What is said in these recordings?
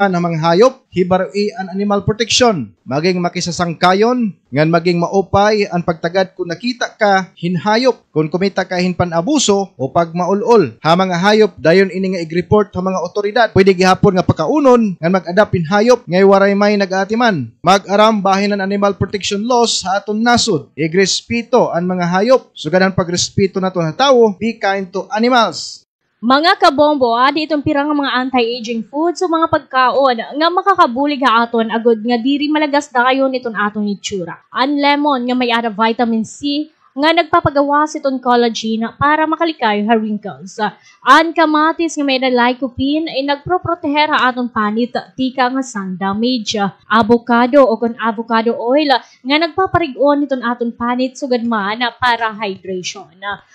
ng mga hayop, hibarui an animal protection. Maging makisasangkayon, ngan maging maupay ang pagtagad kung nakita ka hinhayop, kung kumita ka hinpanabuso o pag maulol. Ha mga hayop, dayon ini nga i-report sa mga otoridad. Pwede gihapon nga pakaunon, ngan mag-adapt hinhayop, ngay waray may nag-atiman. Mag-aram bahin ang animal protection laws sa aton nasod. Igrespeto ang mga hayop. Sugadan pagrespeto nato na tao, be kind to animals. Mga kabombo, adi itong pirang mga anti-aging foods o mga pagkaon nga makakabulig ha aton agod nga diri malagas na kayo niton atong itsura. Ang lemon nga may ara vitamin C nga nagpapagawas iton collagen para makalikay ha wrinkles. Ang kamatis nga may lycopene ay nagproproteher ha atong panit tika nga sun damage. Avocado o kon avocado oil nga nagpaparigon niton atong panit sugad man para hydration.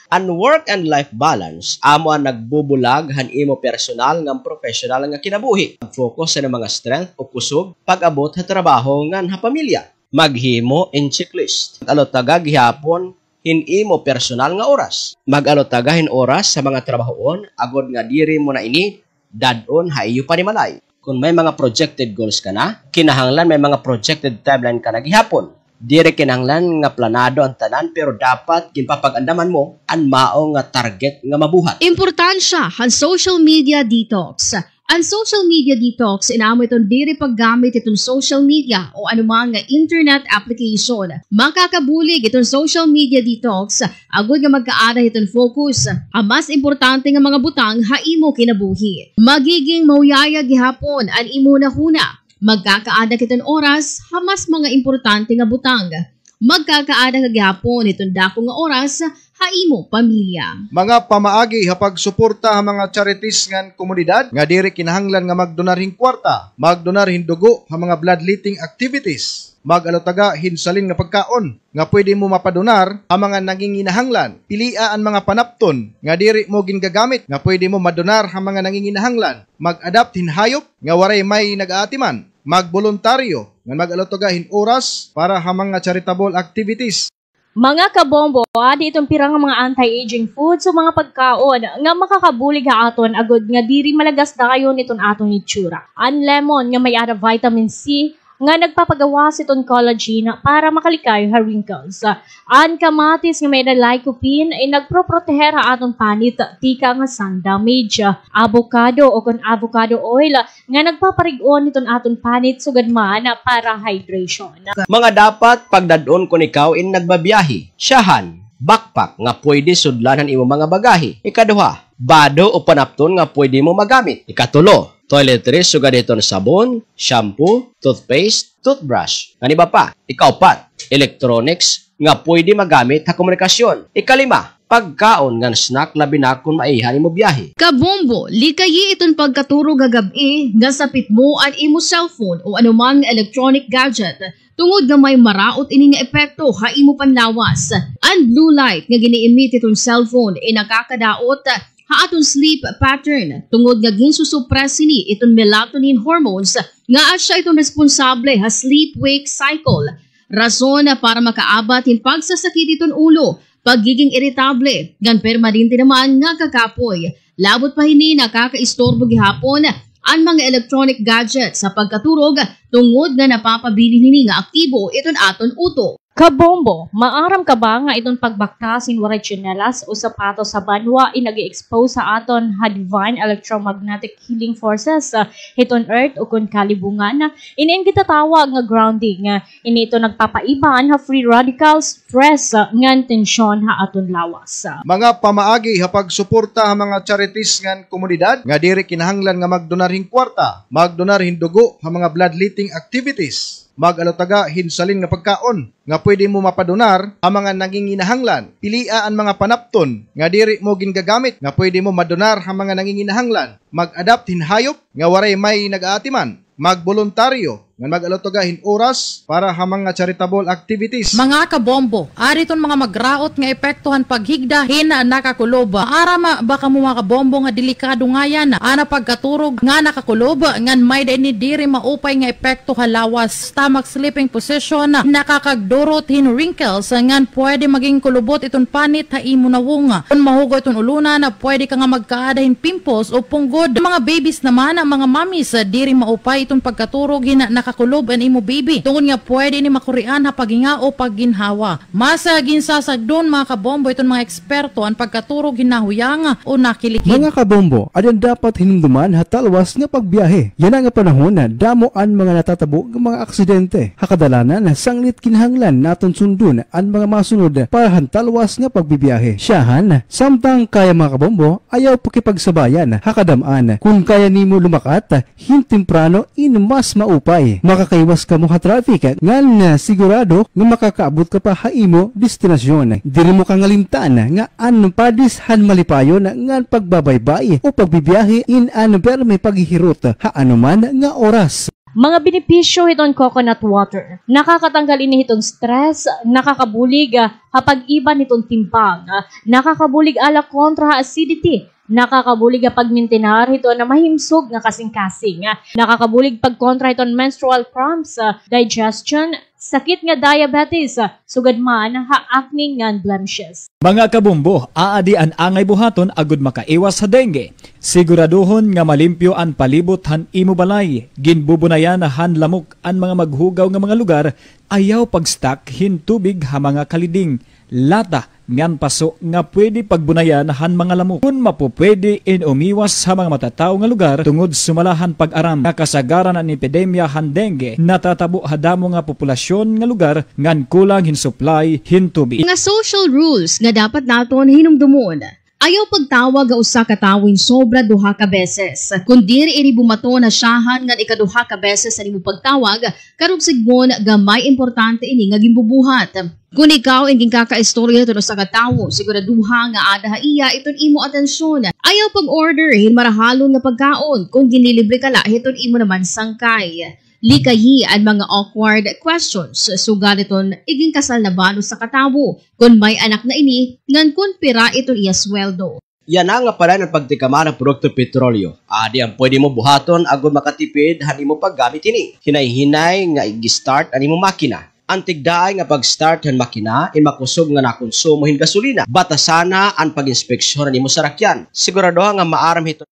Ang work and life balance amo ang nagbubulag han imo personal nga professional nga kinabuhi. Focus sa mga strength o kusog pag-abot sa trabaho ngan ha pamilya. Maghimo in checklist. Alotaga gihapon hinimo personal nga oras. Mag-alotaga hin oras sa mga trabahoon agod nga diri mo na ini dadon ha iyo panimalay. Kung may mga projected goals ka na, kinahanglan may mga projected timeline ka na gihapon. Dire kinahanglan nga planado ang tanan pero dapat ginpapag-andaman mo ang mao nga target nga mabuhat. Importansya han social media detox. Ang social media detox inamo itong diri paggamit itong social media o anumang nga internet application. Makakabulig itong social media detox agud nga magkaada itong focus. Ang mas importante nga mga butang haimo kinabuhi. Magiging mauyaya gihapon ang imo na huna. Magkakaada kitong oras ha mas mga importante nga butang. Magkakaada gihapon itong dako nga oras haimo pamilya. Mga pamaagi hapag suporta ha mga charities ngan komunidad nga diri kinahanglan nga magdonar hin kwarta, magdonar hin dugo ha mga bloodletting activities. Mag-alotaga hinsalin nga pagkaon nga pwede mo mapadonar ang mga nanginginahanglan. Pilia ang mga panapton nga diri mo gingagamit nga pwede mo madonar ang mga nanginginahanglan. Mag-adapt hinhayop nga waray may nag-aatiman. Mag-voluntaryo nga mag-alotaga hin oras para ha mga charitable activities. Mga kabombo, adi itong pirang mga anti-aging foods o mga pagkaon nga makakabulig ha aton agod nga diri malagas na kayo niton atong itsura. Ang lemon nga may ara vitamin C nga nagpapagawas iton collagen para makalikay ha wrinkles. Ang kamatis nga may lycopene ay nagproproteher ha atong panit tika nga sun damage. Avocado o kon avocado oil nga nagpaparigon niton atong panit sugad man para hydration. Mga dapat pagdadon kung ikaw in nagbabiyahe. Siyahan, backpack nga pwede sudlanan imo mga bagahe. Ikaduha, bado o panapton nga pwede mo magamit. Ikatulo, toiletries sugad iton sabon, shampoo, toothpaste, toothbrush. Kaniba pa? Ikaupat, electronics nga pwede magamit sa komunikasyon. Ikalima, pagkaon nga snack labi na kung maihan imo biyahe. Kabombo, likayi iton pagkaturo gagabi nga sapit mo ang imo cellphone o anuman nga electronic gadget tungod nga may maraot ini nga epekto ha imo panlawas. Ang blue light nga gini-emit itong cellphone ay nakakadaot ha aton sleep pattern tungod nga ginsusuppress ini iton melatonin hormones nga asya itong responsable ha sleep-wake cycle. Rason para makaabat in pagsasakit iton ulo, pagiging irritable, gan permanente naman nga kakapoy. Labot pa hini nakakaistorbo gihapon ang mga electronic gadgets sa pagkaturog tungod nga napapabili nini nga aktibo iton aton utok. Kabombo, maaram ka ba nga itong pagbaktas in waray tsinelas o sapatos sa banwa inag-expose sa aton ha divine electromagnetic healing forces hiton earth o kun kalibungan inin kita tawag nga grounding inito nagpapaiban ha free radicals stress ngan tensyon ha aton lawas. Mga pamaagi hapag suporta ha mga charities ngan komunidad nga diri kinahanglan nga magdonar hin kwarta, magdonar hin dugo ha mga bloodletting activities. Mag-alotaga hinsalin nga pagkaon nga pwede mo mapadonar ang mga nanginginahanglan. Pilia ang mga panapton nga diri mo gingagamit nga pwede mo madonar ang mga nanginginahanglan. Mag-adapt hinhayop nga waray may nag-aatiman. Mag-voluntaryo nga mag-alutogahin oras para ha mga charitable activities. Mga kabombo, ariton mga magraot nga epektuhan paghigdahin na nakakulob. Arama baka mo mga kabombo nga delikado nga yan. Ana pagkaturog nga nakakulob, ngan may ni diri maupay nga epekto halawas. Stomach sleeping position, nakakagdurot hin wrinkles, ngan pwede maging kulubot iton panit ha imo na wunga. Kung mahugo iton ulunan, pwede ka nga magkaadahin pimples o punggod. Mga babies naman, mga mamis, diri maupay itong pagkaturog hina nakakulob ang imo baby. Tungod nga pwede ni makurian ha paginga o pagginhawa. Masa ginsasagdon mga kabombo itong mga eksperto ang pagkaturog hinahuyang o nakilikid. Mga kabombo, adyan dapat hinumduman hatalwas nga pagbiyahe. Yan ang panahon na damoan mga natatabo ng mga aksidente. Hakadalanan na sanglit kinahanglan naton sundun ang mga masunod para hantalwas nga pagbibiyahe. Siyahan, samtang kaya mga kabombo, ayaw pakipagsabayan, hakadamaan. Kung kaya nimo lumakat, hintemprano mas maupay. Makakaiwas ka mo ha traffic, ngan sigurado nga makakaabot ka pa ha imo destinasyon. Diri mo kang ngalimtaan nga an padis han malipayon ngan pagbabaybay o pagbibiyahe in an perme paghihirot ha anuman nga oras. Mga benepisyo itong coconut water. Nakakatanggal ini itong stress, nakakabulig kapag iba nitong timpang, nakakabulig ala kontra acidity, nakakabulig pag mintinar ito na mahimsog nga kasing-kasing, nakakabulig pag kontra itong menstrual cramps, digestion, sakit nga diabetes, sugad man ha acne nga blemishes. Mga kabombo, aadi an angay buhaton agud makaiwas sa dengue. Siguraduhon nga malimpyo an palibot han imo balay. Ginbubunayan han lamok an mga maghugaw nga mga lugar. Ayaw pagstock hin tubig ha mga kaliding. Lata ngan paso nga pwede pagbunayan han mga lamok. Kung mapupwede in umiwas sa mga matatao nga lugar tungod sumalahan pag-aram nakasagaran an epidemya han dengue, natatabo hadamo nga populasyon nga lugar ngan kulang hin supply hin tubig. Nga social rules nga dapat naton hinumdumon. Ayaw pagtawag nga usa ka tawin sobra duha ka beses. Kung diri ini bumato na siyahan nga ikaduha ka beses sa nimo pagtawag, karog sigmon gamay importante ini nga gimbubuhat. Kung ikaw ingin kakaistorya ito sa katawo, siguraduha nga ada iya iton imo atensyon. Ayaw pag-order hin marahalon nga pagkaon. Kung ginilibre ka la, hiton imo naman sangkay. Likayi ang mga awkward questions. Sugad iton iging kasal na balo sa katawo. Kung may anak na ini, ngan kun pira iton iya sweldo. Yan nga pala ng pagtikama ng produkto petrolyo. Adi ang pwede mo buhaton agud makatipid han imo paggamit ini. Hinay-hinay nga i-start an imo makina. Antigdaay nga pag-start han makina in makusog nga nakonsumo hin gasolina. Batasana ang pag-inspeksyon nimo sa rakyan. Sigurado nga maaram hito.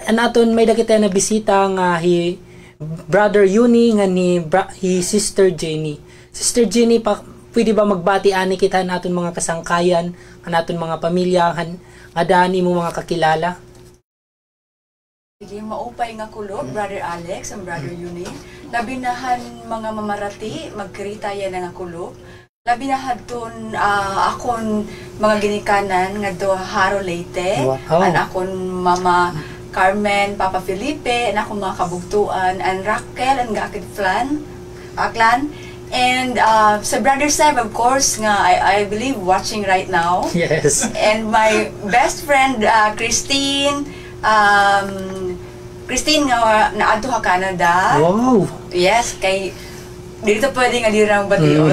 Anaton may dakita na bisita nga hi Brother Yuni nga ni Sister Jenny. Sister Jenny, pwede ba magbati ani kita naton mga kasangkayan, naton mga pamilya, nga dani mo mga kakilala? Sige, maupay nga kulo, Brother Alex and Brother Yuni. Labinahan mga mamarati, magkrita yan nga kulo. Labinahan ton akon mga ginikanan nga do Haro Leyte, an akon mama Carmen, Papa Felipe, and ako mga kabugtuan, and Raquel, and Gakid Aklan, and sa Brother Seb, of course, nga, I believe, watching right now. Yes. And my best friend, Christine, nga naadto ha Canada. Wow! Yes, kay, dito pwede nga dirang bation.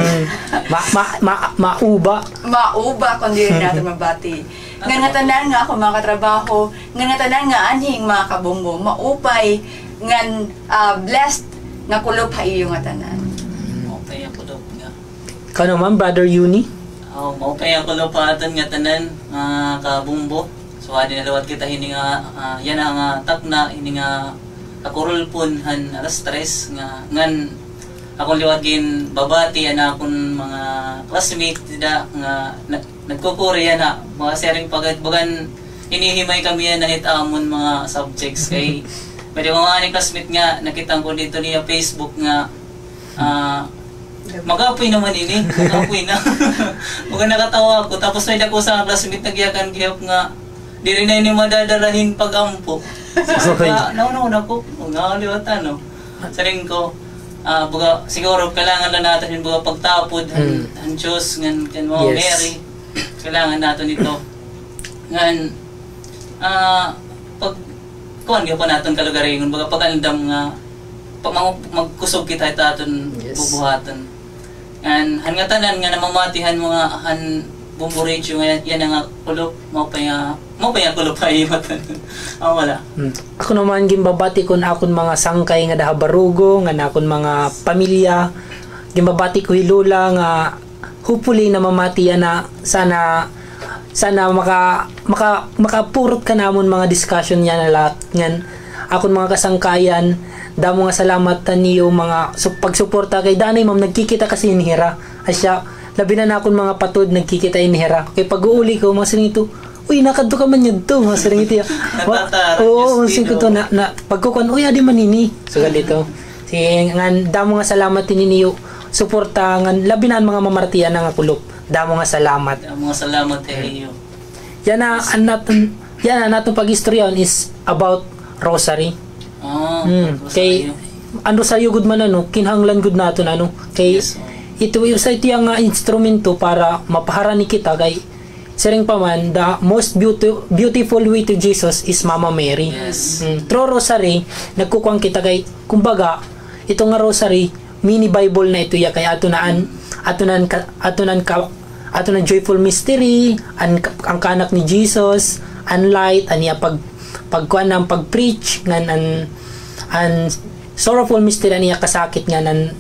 Mauba. Mauba kung di rin natin mabati. Nga tanan nga ako mga katrabaho, nga tanan nga anhing mga kabombo, maupay, nga blessed nga kulop ha iyo nga tanan. Maupay ang kulop nga. Ikaw naman, Brother Yuni? Maupay ang kulop ha aton nga tanan, mga kabombo. So, adi nalawat kita, hindi nga, yan ang takna, hindi nga kakurulpon, alas stress, ngan, akong liwat gin babati, akong mga classmate, nga, nagkukuri yan mga sharing bagan hinihimay kami yan na hitamon mga subjects kay pwede mga aning classmate nga nakita ko dito niya Facebook nga mag-apoy naman ini mag-apoy na mga nakatawa ko tapos may dako sa classmate nagyakan gihap nga di rin na ini madadalahin pag-ampo nauna ko ngaliwatan saring ko baga siguro kailangan lang natin yung baga pagtapod ang Diyos ngan mga Mary kailangan nato nito ngan pag kuan gyud pa naton kalugaringon baga pagandam nga magkusog kita aton bubuhaton. And han nga tanan nga namamatihan mo nga han bumburecho nga yan nga kulop mo pa nga kulop ay matan. Wala. Ako naman gimbabati kon akon mga sangkay nga dahabarugo nga nakon mga pamilya. Gimbabati ko hilula nga hopefully na mamatiya na sana makapurot ka namon mga discussion niya na lahat ngan akon mga kasangkayan damo nga salamat niyo mga pagsuporta kay danay ma'am nagkikita kasi inhira asya labi na akon mga patod nagkikita inhira kay pag-uuli ko mga sinito uy nakadto ka man yun to mga sinito oo sinito na pagkukon uy adi manini so galito sige ngan damo nga salamat niyo suporta ngan labi na mga mamartiyan nga kulop damo nga salamat. Damo nga salamat iyo. Yan naton pag-istoryon is about rosary. Kay ang rosaryo gud man kinahanglan gud naton kay ito sa ito yung instrumento para mapaharani kita kay siring pa man the most beautiful way to Jesus is Mama Mary. Yes. Through rosary nagkukuang kita kay kumbaga ito nga rosary mini Bible na ito ya kay atunan joyful mystery ang kanak ni Jesus ang light aniya pagkuan ng pag-preach ngan an sorrowful mystery aniya kasakit nga nan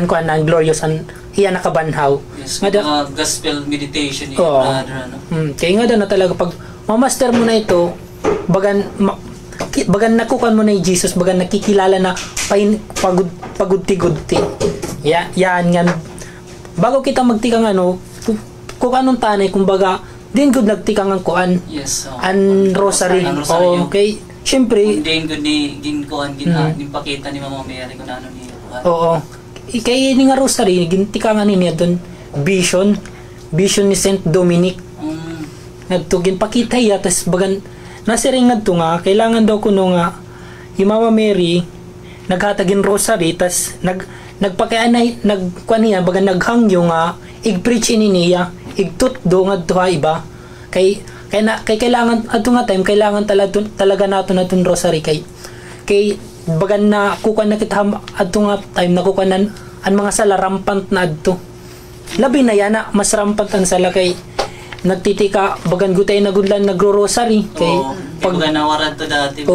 kuan ng glorious an iya nakabanhaw nga gospel meditation brother kay nga na talaga pag mamaster mo na ito bagan nakukan mo na yung Jesus bagan nakikilala na pagudti-gudti yan nga bago kita magtikang kung anong tanay kumbaga din gud nagtikang ang kuan an rosary okay syempre din gud ni ginkuan ginpakita ni Mama Mary kung ano niya oo kay ni nga rosary gintikangan niya don vision ni Saint Dominic ngadto ginpakita ya tas bagan nasiring ngadto nga kailangan daw kuno nga si Mama Mary naghatagin rosary tas nagpakianay nagkuan niya bagan naghangyo nga ig-preach ini niya igtutdo ngadto ha iba kay kailangan ato nga time kailangan talaga nato natun rosary kay bagan na kukan na kita ato nga time nakukanan ang mga sala rampant na adto labi na yana mas rampant ang sala kay nagtitika bagan gutay na gudlan nagro-rosary kay pag nawaran to dati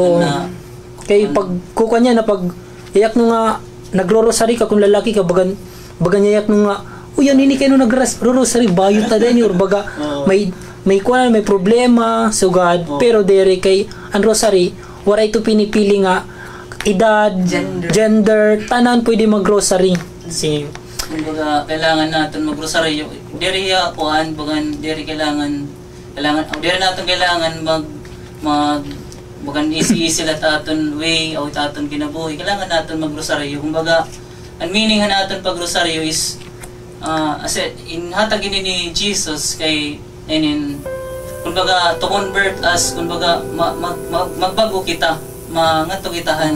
kay pag kukan niya na pag iyak no nga nagro-rosary ka kung lalaki ka bagan iyak no nga uyan ini kayo nag-rosary bayot ta din or baga may kuan may problema sugad pero dere kay ang rosary wala ito pinipili nga edad gender tanan pwede mag-rosary kumbaga kailangan natin mag-rosary dere kuan bagan dere kailangan dere natin kailangan bagan easy la taton way o taton kinabuhi kailangan natin mag-rosary kumbaga ang meaning natin pag-rosary is inhatagin ni Jesus kay kumbaga to convert us kumbaga magbago kita mangato kitahan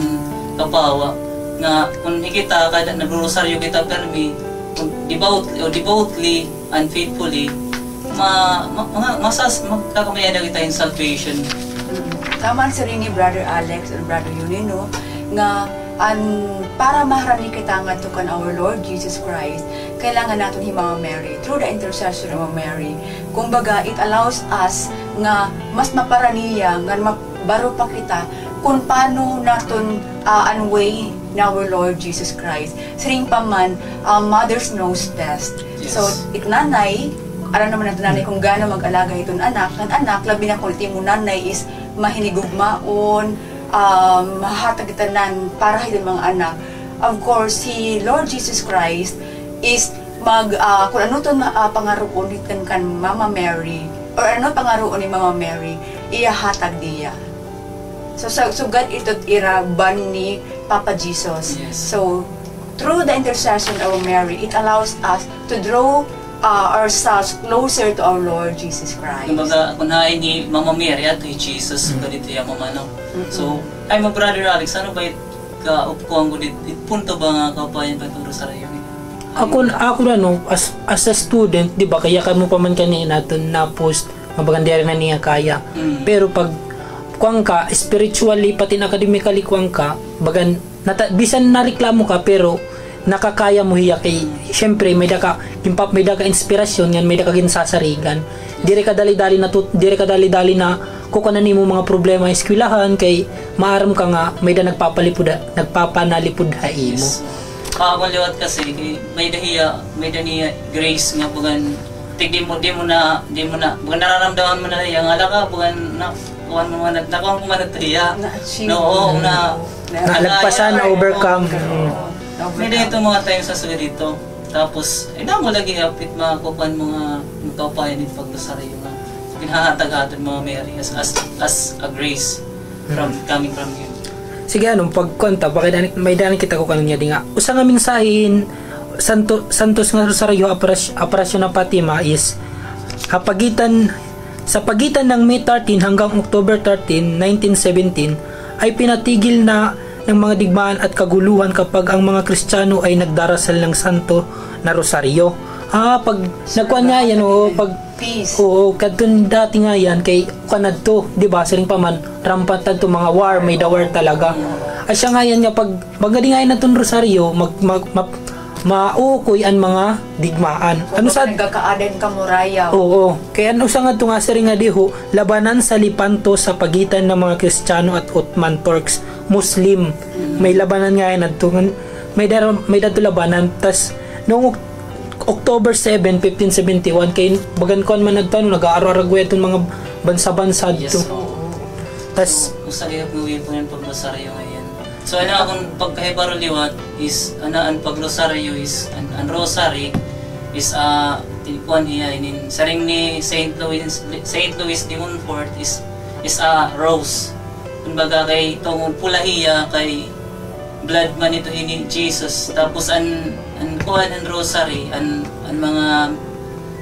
kapawa nga kung hikita kada nagrosaryo kita permi devoutly and faithfully magkakamayan kita in salvation. Tama sa rin ni Brother Alex and Brother Yunino nga para maharani kita nga tukan our Lord Jesus Christ, kailangan natin si Mama Mary through the intercession of Mama Mary. Kumbaga, it allows us nga mas maparaniya nga baro pa kita kung paano natin unway na our Lord Jesus Christ. Siring pa man, mothers knows best. Yes. So, nanay, alam naman natin nanay kung gaano mag-alaga itong anak. Ang anak, labi na kulti mo nanay is mahinigugmaon, mahatagitanan para hitin mga anak. Of course, si Lord Jesus Christ is kung ano ito pangaroon hitin kan Mama Mary or ano pangaroon ni Mama Mary, iyahatag diya. So God ito iraban ni Papa Jesus. Yes. So, through the intercession of Mary, it allows us to draw ourselves closer to our Lord Jesus Christ. Kumbaga, kunain ni Mama Mary at ni Jesus, ganito yung mamanaw. So, ay mo Brother Alex, ano ba ka-upkuhan ko dito? Punto ba nga kapayan paturo sa rayo? Ako as a student, di ba, kaya ka mo pa man kanina natin na post, mabagandera na niya kaya. Pero pag kuwang ka, spiritually pati academically kuwang ka, bagan bisan nareklamo ka pero nakakaya mo hiya kay syempre may daka inspirasyon yan, may daka ginsasarigan. Dire ka dali-dali na kukunan nimo mga problema sa eskwelahan kay maaram ka nga may da nagpapanalipod ha imo. Kakaliwat kasi may dahiya grace nga bugan di mo na bugan nararamdaman mo na yang ala ka bugan na kuan mo man nakuha mo man tiya no na nalagpasan na overcome. May dito mga times sa sugod dito tapos ina mo lagi hapit makupan mga kaupayan din pagdasaryo nga pinahatag-hatod mga Mary as a grace coming from you. Sige anong pagkonta bakit may dani kita ko kanunya di nga usa nga mensahin Santos nga Rosario Operasyon ng Fatima is sa pagitan ng May 13 hanggang October 13, 1917 ay pinatigil na ng mga digmaan at kaguluhan kapag ang mga Kristiyano ay nagdarasal ng Santo na Rosario. Pag nagkuhan nga yan pag peace. Oo, kadtong dati nga yan kay kanad to, di ba? Siring pa man rampantad to mga war, may the war talaga. Ay siya nga yan nga pag magaling nga yan natong Rosario, mauukoy ang mga digmaan. Ano sa nagkakaaden ka muraya? Oo. Kaya ano sa nga to nga siring nga diho, labanan sa lipanto sa pagitan ng mga Kristiyano at Ottoman Turks, Muslim. May labanan nga yan nato. May dato labanan tas noong October 7, 1571 kay bagan kon man nagtano nag-aararagwe itong mga bansa-bansa dito. Yes, Tas usagay ko po yung pagrosaryo ngayon. So akong pagkahibaro liwat is ang pagrosaryo is ang rosary is kuan hiya inin saring ni Saint Louis de Montfort is a rose. Kumbaga kay tungod pula hiya kay blood man ito ini Jesus tapos ang kuan ang rosary ang mga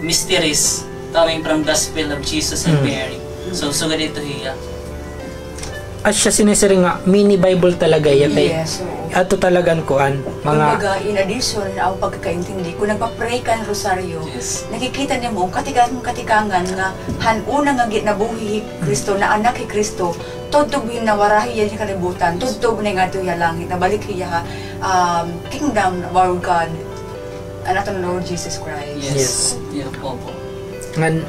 mysteries coming from gospel of Jesus and Mary. So sugad ito hiya. At siya sinisiring nga mini Bible talaga yan kay ato talagang kuan mga kumbaga in addition ang pagkakaintindi kung nagpa-pray ka ng rosaryo nakikita niyo mo katikangan nga hanuna nga nabuhi Kristo na anak ni Kristo tudtog yung nawarahi yan yung kalibutan tudtog na nga ito yung langit nabalik hiya kingdom of our God and ato Lord Jesus Christ. Yes. Yeah, po. Ngan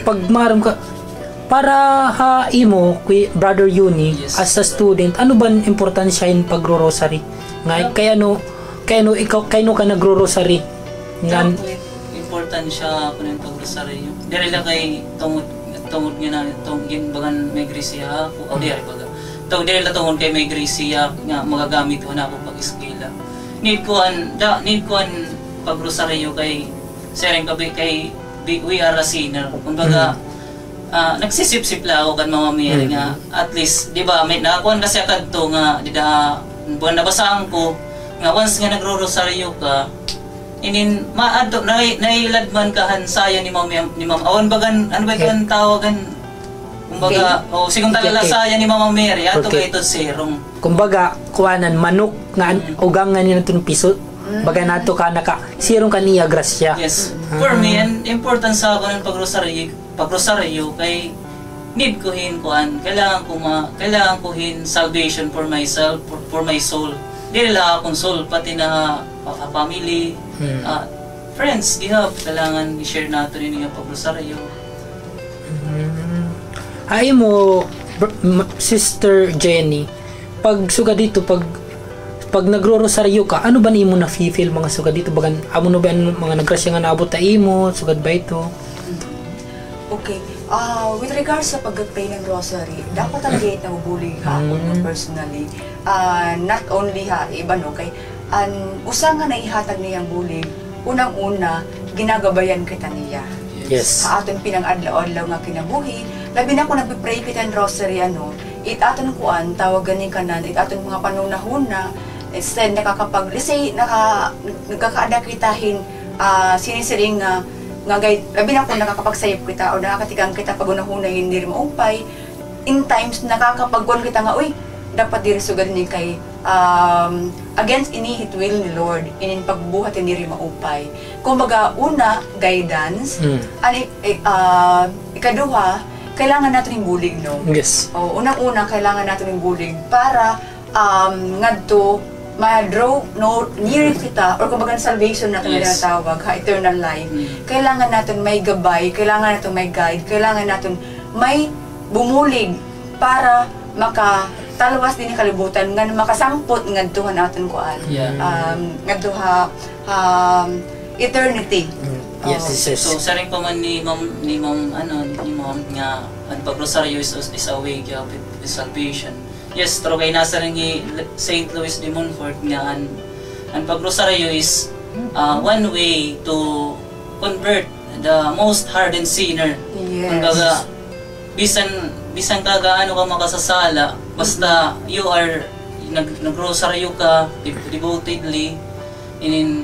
pag maram ka para ha imo kay Brother Uni as a student ano ba importansya in pagro-rosary nga kaya no ikaw ka nagro-rosary ngan important siya kun ang pagrosaryo dili lang kay tungod nga na tungod bagan may grisiya o dili baga dili lang tungod kay may grisiya nga magagamit ko na ako pag-eskwela need ko an pagrosaryo kay sharing kay we are a sinner kumbaga nagsisip-sip lang ako kan mga Mary nga at least di ba may nakakuan kasi kadto nga buwan nabasaan ko nga once nga nagro-rosaryo ka inin maadto nailadman ka hansaya ni Ma'am awan bagan ano ba kan tawagan kumbaga sigong talalasaya ni Mama Mary ato kay ito serong kumbaga kuanan manok nga ugang nga niya natong piso baga nato ka naka sirong kaniya grasya. Yes for me and important sa ako ng pagrosaryo kay need ko kailangan ko salvation for myself for my soul dili lang akong soul pati na family friends kailangan i-share nato rin yung pagrosaryo. Ay mo Sister Jenny pag suga dito pag nagro-rosaryo ka ano ba nimo na feel mga suga dito bagan amo no ba mga nagrasya nga naabot ta imo sugad ba ito? Okay. With regards sa pag-pray ng rosary, dapat talaga ito nabubuli ako personally. Not only iba no, kay usa nga naihatag niyang bulig, unang-una, ginagabayan kita niya. Yes. Sa aton pinang-adlaw-adlaw nga kinabuhi, labi na kung nagpipray kita ng rosary, it aton kuan, tawagan ni kanan, it aton mga panunahuna, instead nagkakaada kitahin, sinisiring nga gay labi na kung nakakapagsayop kita o nakakatikang kita pag unahuna hindi rin maumpay in times nakakapagkuan kita nga uy dapat diri sugad ni kay against inihit will ni Lord inin pagbuhat hindi rin maupay kumbaga una guidance ikaduha kailangan natin yung bulig, no? Yes. Unang-una, kailangan natin yung bulig para ngadto ma-draw no near kita or kumbaga salvation natin na tawag ha, eternal life. Kailangan natin may gabay, kailangan natin may guide, kailangan natin may bumulig para makatalwas din ang kalibutan nga makasangpot ngadto natin kuan. Ngadto eternity. Yes. So sa rin pa man ni ma'am nga ang pagrosaryo is a way of salvation. Yes, pero kay nasa rin ni St. Louis de Montfort nga ang pagrosaryo is one way to convert the most hardened sinner. Yes. Kumbaga, bisan kaga ano ka makasasala, basta you are nagrosaryo ka devotedly,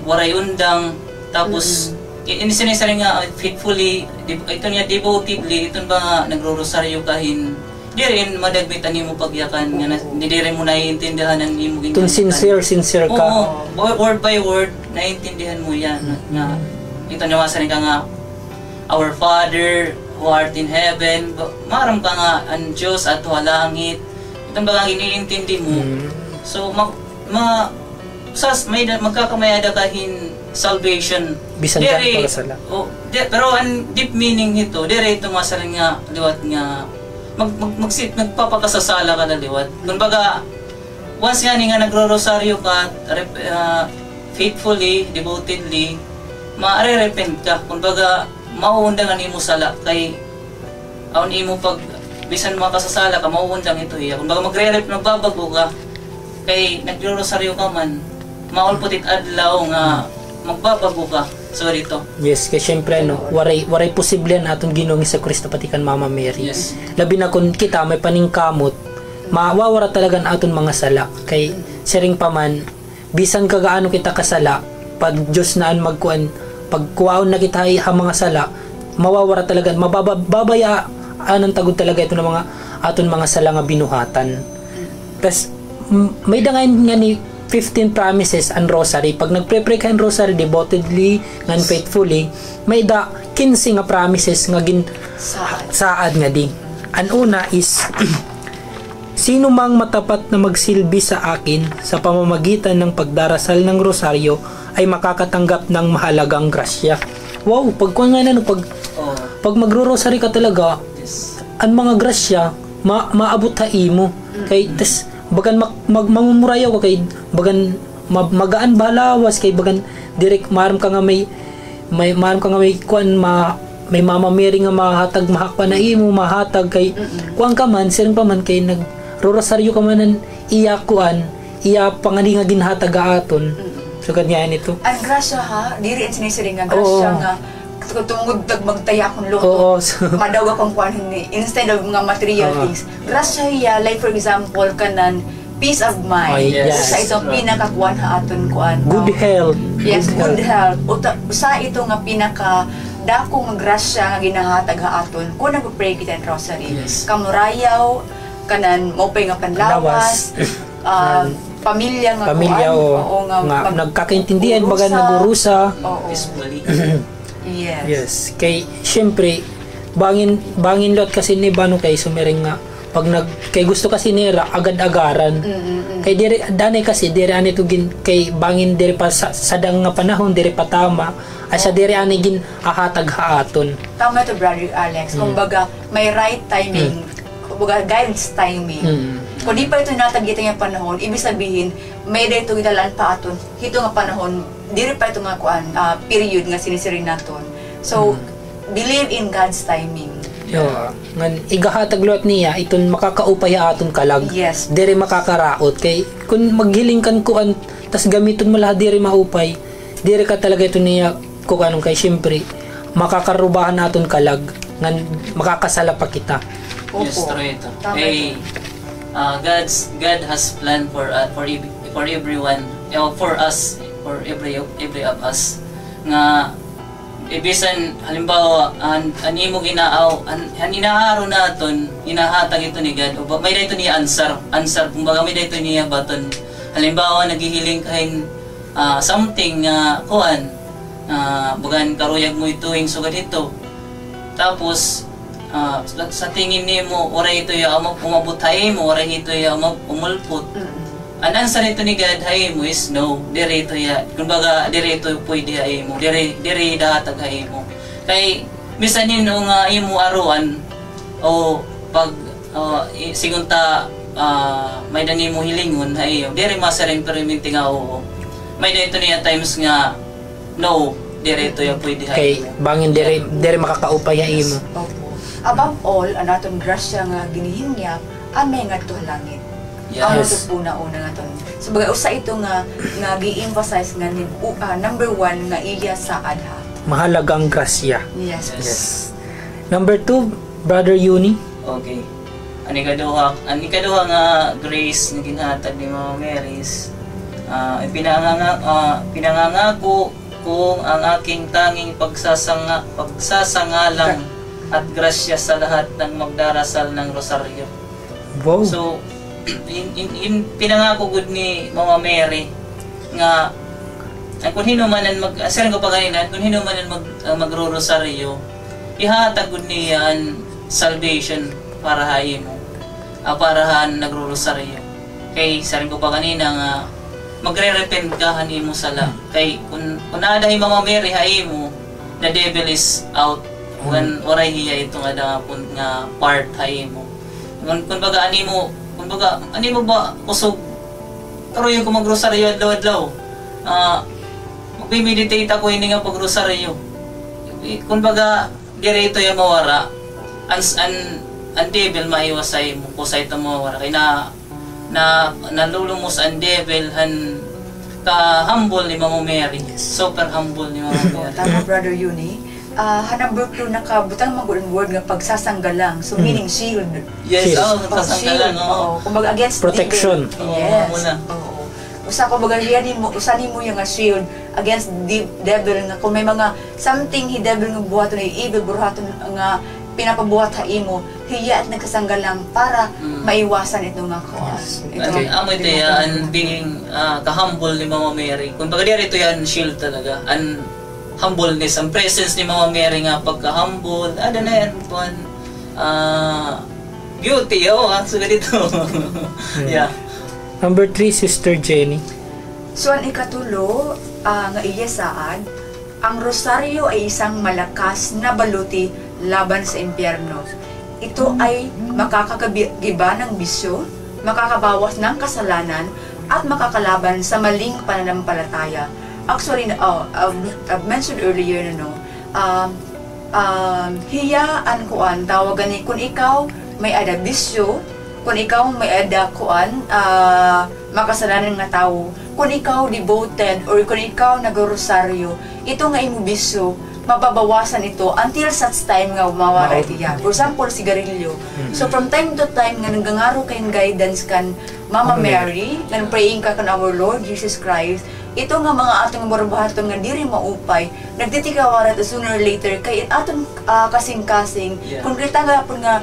waray undang, tapos sinisari nga faithfully, ito niya devotedly, ito ba nga nagrorosaryo kahin, di rin madagmitan mo pagyakan nga di rin mo naiintindihan ang imo Kung sincere ka. Word by word, naiintindihan mo yan. Nga, ito nawasan ka nga, Our Father who art in heaven, maram ka nga ang Diyos at halangit. Ito ba nga iniintindi mo? So, magkakamayada kahin salvation. Bisan ka para sala. Pero ang deep meaning nito, dire ito masaring nga liwat nga magpapakasasala ka na liwat. Kumbaga, once nga nagro-rosaryo ka, faithfully, devotedly, ma-repent ka. Kumbaga, mauundang mo sala kay aun imo pag bisan makasasala ka, mauundang ito iya. Kumbaga, magbabago ka kay nagro-rosaryo ka man, maulputit adlaw nga magbabago ka. So dito. Yes, kay syempre waray posible na atong Ginoong Jesucristo pati kan Mama Mary. Yes. Labi na kun kita may paningkamot, mawawara talaga aton mga sala. Kay siring paman bisan kagaano kita kasala, pag Dios naan magkuan, pag kuwaon na kita ha mga sala, mawawara talaga, mababaya anang tagod talaga ito ng mga aton mga sala nga binuhatan. Tas may dangayin nga ni 15 promises and rosary. Pag nagpre-pray ka ang rosary devotedly and faithfully, may 15 nga promises nga saad nga di. Ang una is sino mang matapat na magsilbi sa akin sa pamamagitan ng pagdarasal ng rosaryo ay makakatanggap ng mahalagang grasya. Wow, pag magro-rosary ka talaga, ang mga grasya maabot ha imo. Kay bagan mamumurayaw ka kay bagan magaan balawas kay bagan direk maram ka nga may kuan may Mama Mary nga mahatag mahakpa na imo mahatag kay kuan ka man siring pa man kay nagrorosaryo ka man iya kuan iya pangani nga ginhatag aton so ganyan ito ang grasya ha diri ang sinisiring nga grasya nga tungod magtaya akong luto madaw akong kuan ni instead of mga material things grasya hiya like for example kanan peace of mind sa itong pinakakuan ha aton kuan good health good health sa ito nga pinaka dako nga grasya nga ginahatag ha aton kung nagpray kita ng rosary kamurayaw kanan maupay nga panlawas pamilya nga kuan nga nagkakaintindihan baga nagurusa Yes. Kay syempre bangin lot kasi ni bano kay sumering nga pag kay gusto kasi nira agad-agaran. Kay dire danay kasi dire ani to gin kay bangin dire pa sa dang nga panahon dire pa tama asa dire ani gin ahatag haaton. Tama to Brother Alex. Kumbaga may right timing. Kumbaga guidance timing. Kung di pa ito natagita yung panahon, ibig sabihin may dito gidalaan pa aton. Hito nga panahon diri pa ito nga kuan period nga sinisirin naton. So believe in God's timing. Ngan igahatag lot niya iton makakaupay aton kalag. Yes. Diri makakaraot kay kun maghiling kan kuan tas gamiton mo lahat diri maupay. Diri ka talaga ito niya ko kanong kay syempre makakarubahan aton kalag ngan makakasala pa kita. Yes, true ito. God has planned for everyone, for us, for every of us nga ibisan halimbawa an imo ginaaw an inaaro naton inahatag ito ni God o may dayto niya answer kumbaga may dayto niya baton halimbawa naghihiling kahin something kuan bugan karuyag mo ituing sugad ito tapos sa tingin nimo oray ito ya umabot haymo, oray ito ya umulpot. Ang answer ito ni God haymo is no. Dire ito ya. Kumbaga dire ito pwede haymo. Dire dahatag haymo. Kay bisanin nga imo aruan o pag sigunta may dani mo hilingon hayo dire masaring perminti nga oo. May dito niya times nga no, dire ito ya pwede haymo. Kay bangin dire makakaupay haymo. Above all, anaton grasya nga ginihingya, amay nga to langit. Yes. Ang ito una nga to. So bagay usa ito nga gi-emphasize nga number 1 nga iya sa adha. Mahalagang grasya. Yes. Number 2, Brother Uni. Okay. Ani kaduha nga grace nga ginhatag ni Mama Mary's. Pinangangako kung ang aking tanging pagsasangalang at grasya sa lahat ng magdarasal ng rosaryo. Wow. So, pinangako gud ni Mama Mary nga kung hinumanan ko pa kanina, kung hinumanan magro-rosaryo, ihatag gud niya ang salvation para haymo. Parahan nagro-rosaryo. Kay saring ko pa kanina nga magre-repent ka hanimo sala. Kay kung naadahi Mama Mary haymo, the devil is out. When oray hiya ito nga dapon nga part haymo. Kung baga animo ba kusog karoy ko magrosaryo adlaw-adlaw. Magme-meditate ako ini nga pagrosaryo. Kung baga direto ya mawara ang devil maiwasay mo ko sa ito mawara kay nalulumos ang devil ka humble ni Mama Mary. Super humble ni Mama Mary. Tama, Brother Uni. Number 2, nakabutang mag-word nga pagsasanggalang. So, meaning shield. Yes, pagsasanggalang. Kumbaga, against protection. Yes. Usa ko baga usa nimo yung shield against the devil nga kung may mga something he devil nga buhaton ay evil buhaton nga pinapabuhat ha imo hiya at nagkasanggalang para maiwasan ito nga cause. Amoy tayo ang being ka-humble ni Mama Mary. Kung baga dito yan shield talaga. Humbleness, ang presence ni Mama Mary nga pagka-humble, na yan po beauty, so ganito. Yeah. Number 3, Sister Jenny. So, ang ikatulo, nga iya saan, ang rosaryo ay isang malakas na baluti laban sa impyerno. Ito ay makakagiba ng bisyo, makakabawas ng kasalanan, at makakalaban sa maling pananampalataya. Actually, I've mentioned earlier, hiyaan kuan, tawagan ni, kung ikaw may ada bisyo, kung ikaw may ada kuan, makasalanan nga tao, kung ikaw devoted, or kung ikaw nag-rosaryo, ito nga imo bisyo, mababawasan ito until such time nga mawala ito yan. For example, sigarilyo. So from time to time, nga nanggangaro kayong guidance kan Mama Mary, nga praying ka kan our Lord Jesus Christ, ito nga mga atong borbahaton nga diri maupay, nagtitikawarat sooner or later, kay atong kasing-kasing, kung kita nga po nga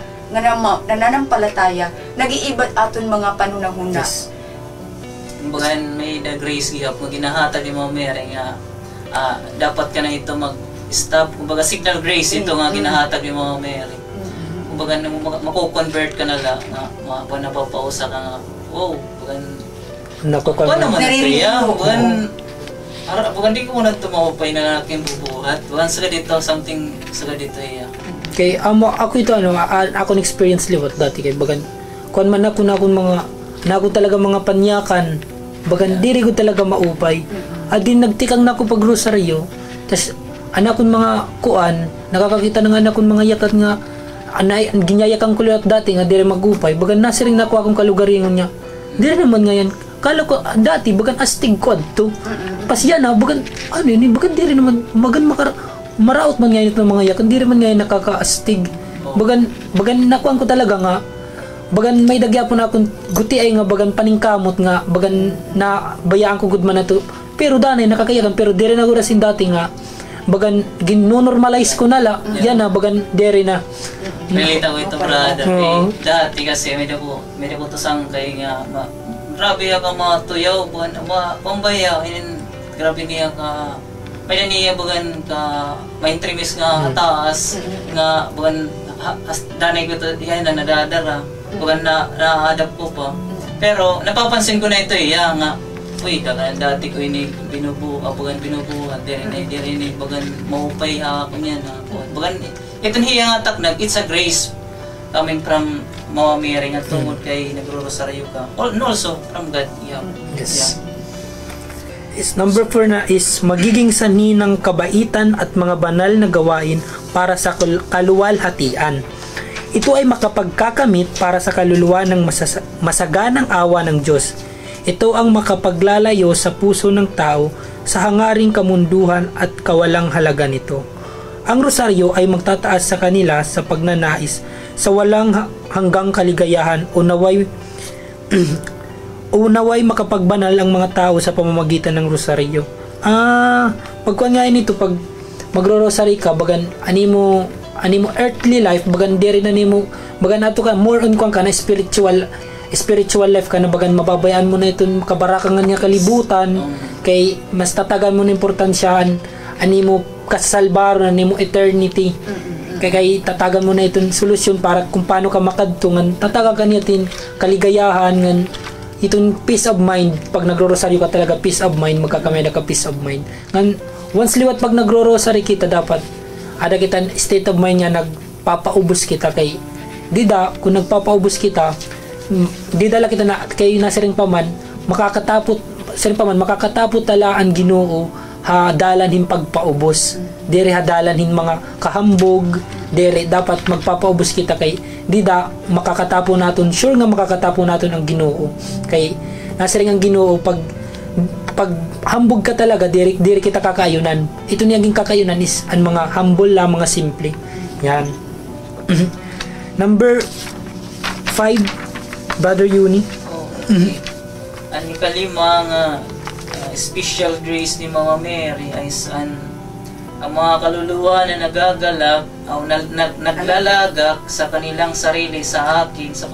nananampalataya, nag-iibat aton mga panunahuna. Yes. Kumbaga may the grace gihap nga ginahatag ni Mama Mary nga dapat ka na ito mag-stop. Kumbaga signal grace ito nga ginahatag ni Mama Mary. Kumbaga mako-convert ka na lang nga napapausa ka nga. Wow, nakukonvert. Naman kaya, bukan di ko muna tumawapay na aking bubuhat. Bukan sa dito, something sa dito iya. Kay ako ito ako experience liwat dati kay bagan kuan man ako na akong mga talaga mga panyakan bagan diri ko talaga maupay. Adin nagtikang nako pag rosaryo. Tas anak kon mga kuan nakakakita na nga anak kon mga yakat nga anay ginyayakan ko liwat dati nga diri magupay bagan nasiring nako akong kalugaringon niya. Diri naman ngayon kala ko dati bagan astig ko adto. Pasya na bagan ano ni bagan diri naman magan maraot man ngayon itong mga yakan diri man ngayon nakakaastig. Bagan nakuan ko talaga nga bagan may dagya po na akong guti ay nga bagan paningkamot nga bagan na bayaan ko gud man nato. Pero danay nakakayakan pero diri na gura sin dati nga bagan gino-normalize ko na la yan na bagan diri na. Relate ako ito brother. Dati kasi may dako to sangkay nga grabe ka mga tuyaw buwan pambayaw grabe niya ka may niya bagan ka may intrimis nga taas nga bagan danay ko to yan na nadadara. Bagan na-adapt ko pa. Pero napapansin ko na ito nga, uy, dati ko ini bagan binubuhat, diri bagan maupay ako niyan. Bagan, itong hiya nga taknag, it's a grace coming from Mama Mary at tungod kay nagro-rosaryo ka. And also from God. Yeah. Yes. Number 4 na is magiging sanhi ng kabaitan at mga banal na gawain para sa kaluwalhatian. Ito ay makapagkakamit para sa kaluluwa ng masaganang awa ng Diyos. Ito ang makapaglalayo sa puso ng tao sa hangaring kamunduhan at kawalang halaga nito. Ang rosaryo ay magtataas sa kanila sa pagnanais sa walang hanggang kaligayahan o naway makapagbanal ang mga tao sa pamamagitan ng rosaryo. Pagkuhan nga nito, pag magro-rosary ka, bagan animo earthly life, bagan diri na nimo, bagan ato ka more on kuan ka na spiritual life ka na, bagan mababayaan mo na itong kabarakangan nga kalibutan, kay mas tatagan mo na importansyahan animo kasalbaro na nimo eternity. Kay tatagan mo na itong solusyon para kung paano ka makadtungan, tatagan ka niyatin kaligayahan ngan itong peace of mind. Pag nagro-rosaryo ka talaga, peace of mind, magkakamay na ka peace of mind. Ngan once liwat pag nagro-rosary kita, dapat ada kita state of mind nga nagpapaubos kita, kay dida kung nagpapaubos kita, didala kita na kay nasiring paman makakatapot tala ang Ginoo ha dalanhin pagpaubos, dere ha dalanhin mga kahambog, dere dapat magpapaubos kita, kay dida makakatapo naton, sure nga makakatapo naton ang Ginoo, kay nasiring ang Ginoo pag hambog ka talaga, diri kita kakayunan. Ito niyaging kakayunan is ang mga humble lang, mga simple. Yan. Number 5, Brother Uni. Ang ikalima nga special grace ni Mama Mary ay ang mga kaluluwa na nagagalak o naglalagak sa kanilang sarili sa akin sa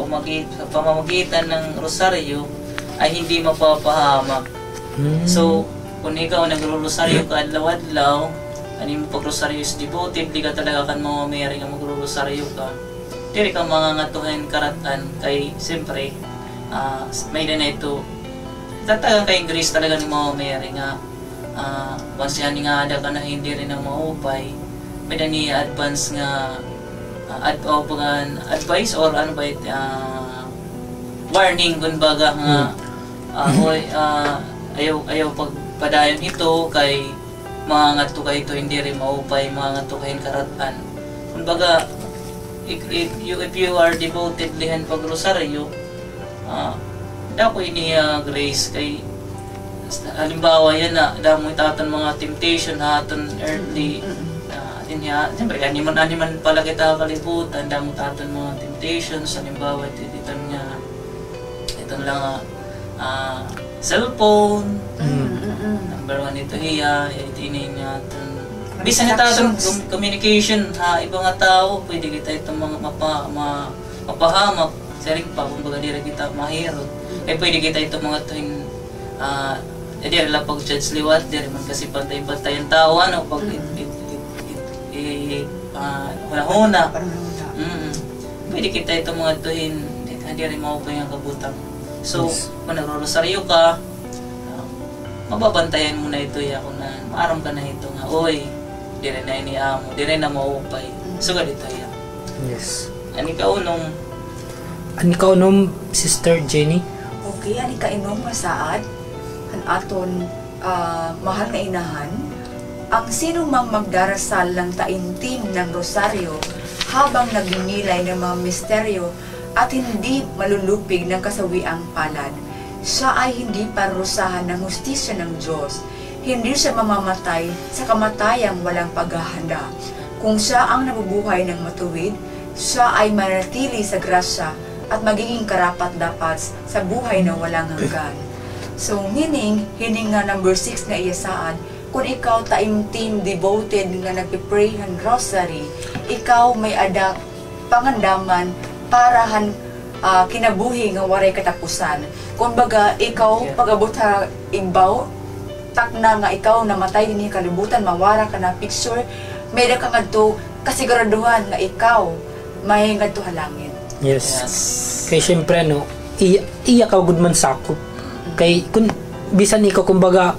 pamamagitan ng rosaryo ay hindi mapapahamak. So, kung ikaw nagro-rosaryo ka adlaw-adlaw, mo pag-rosaryo is devoted, di ka talaga kan Mama Mary nga magro-rosaryo ka, diri ka mangangatuhin karatan, kay siyempre may na ito tatagang kay grace talaga ni Mama Mary nga once yan nga ada ka na hindi rin ang maupay, may na ni advance nga advice or ano ba warning kumbaga nga ayaw pagpadayon ito kay mga ngadto kay ito hindi rin maupay, mga ngadto kay karatan. Kumbaga if you are devoted lihan pag rosaryo, dako ini grace kay halimbawa yan na damo itaton mga temptation haton earthly din ya siyempre animan pala kita kalibutan, damo taton mga temptations, halimbawa itong lang cellphone, number 1 ito hiya, itinin niya bisan ito itong communication ibang nga tao, pwede kita itong mga mapahamak, saring pa, kumbaga dira kita mahirot, pwede kita itong mga tuwing dira lang pag-judge liwat, dira man kasi pantay-pantay ang tao, pag huna-huna, pwede kita itong mga tuwing hindi rin maupay ang kabutang. So, kung nagro-rosaryo ka, mababantayan mo na ito kung na maaram ka na ito nga, oy, di rin na iniamo, di rin na maupay. So, ganito yan. Yes. Ani kaunom, Sister Jenny? Okay, ani kainom masaad, kan aton mahal na inahan, ang sino mang magdarasal ng taimtim ng rosaryo habang nagninilay ng mga misteryo at hindi malulupig ng kasawiang palad, siya ay hindi parusahan ng hustisya ng Diyos. Hindi siya mamamatay sa kamatayang walang paghahanda. Kung siya ang nabubuhay ng matuwid, siya ay manatili sa grasya at magiging karapat-dapat sa buhay na walang hanggan. So, meaning, hindi nga number 6 na iyasaad, kung ikaw taimtim, devoted nga nagpipray ng rosary, ikaw may ada pangandaman parahan kinabuhi nga waray katapusan. Kumbaga ikaw pag-abot ha igbaw takna nga ikaw namatay dinhi kalibutan, mawara ka na picture, may da ka ngadto kasiguraduhan nga ikaw may ngadto halangit. Yes. Kay syempre no, iya ka good man sakop. Kay kun bisan ikaw kumbaga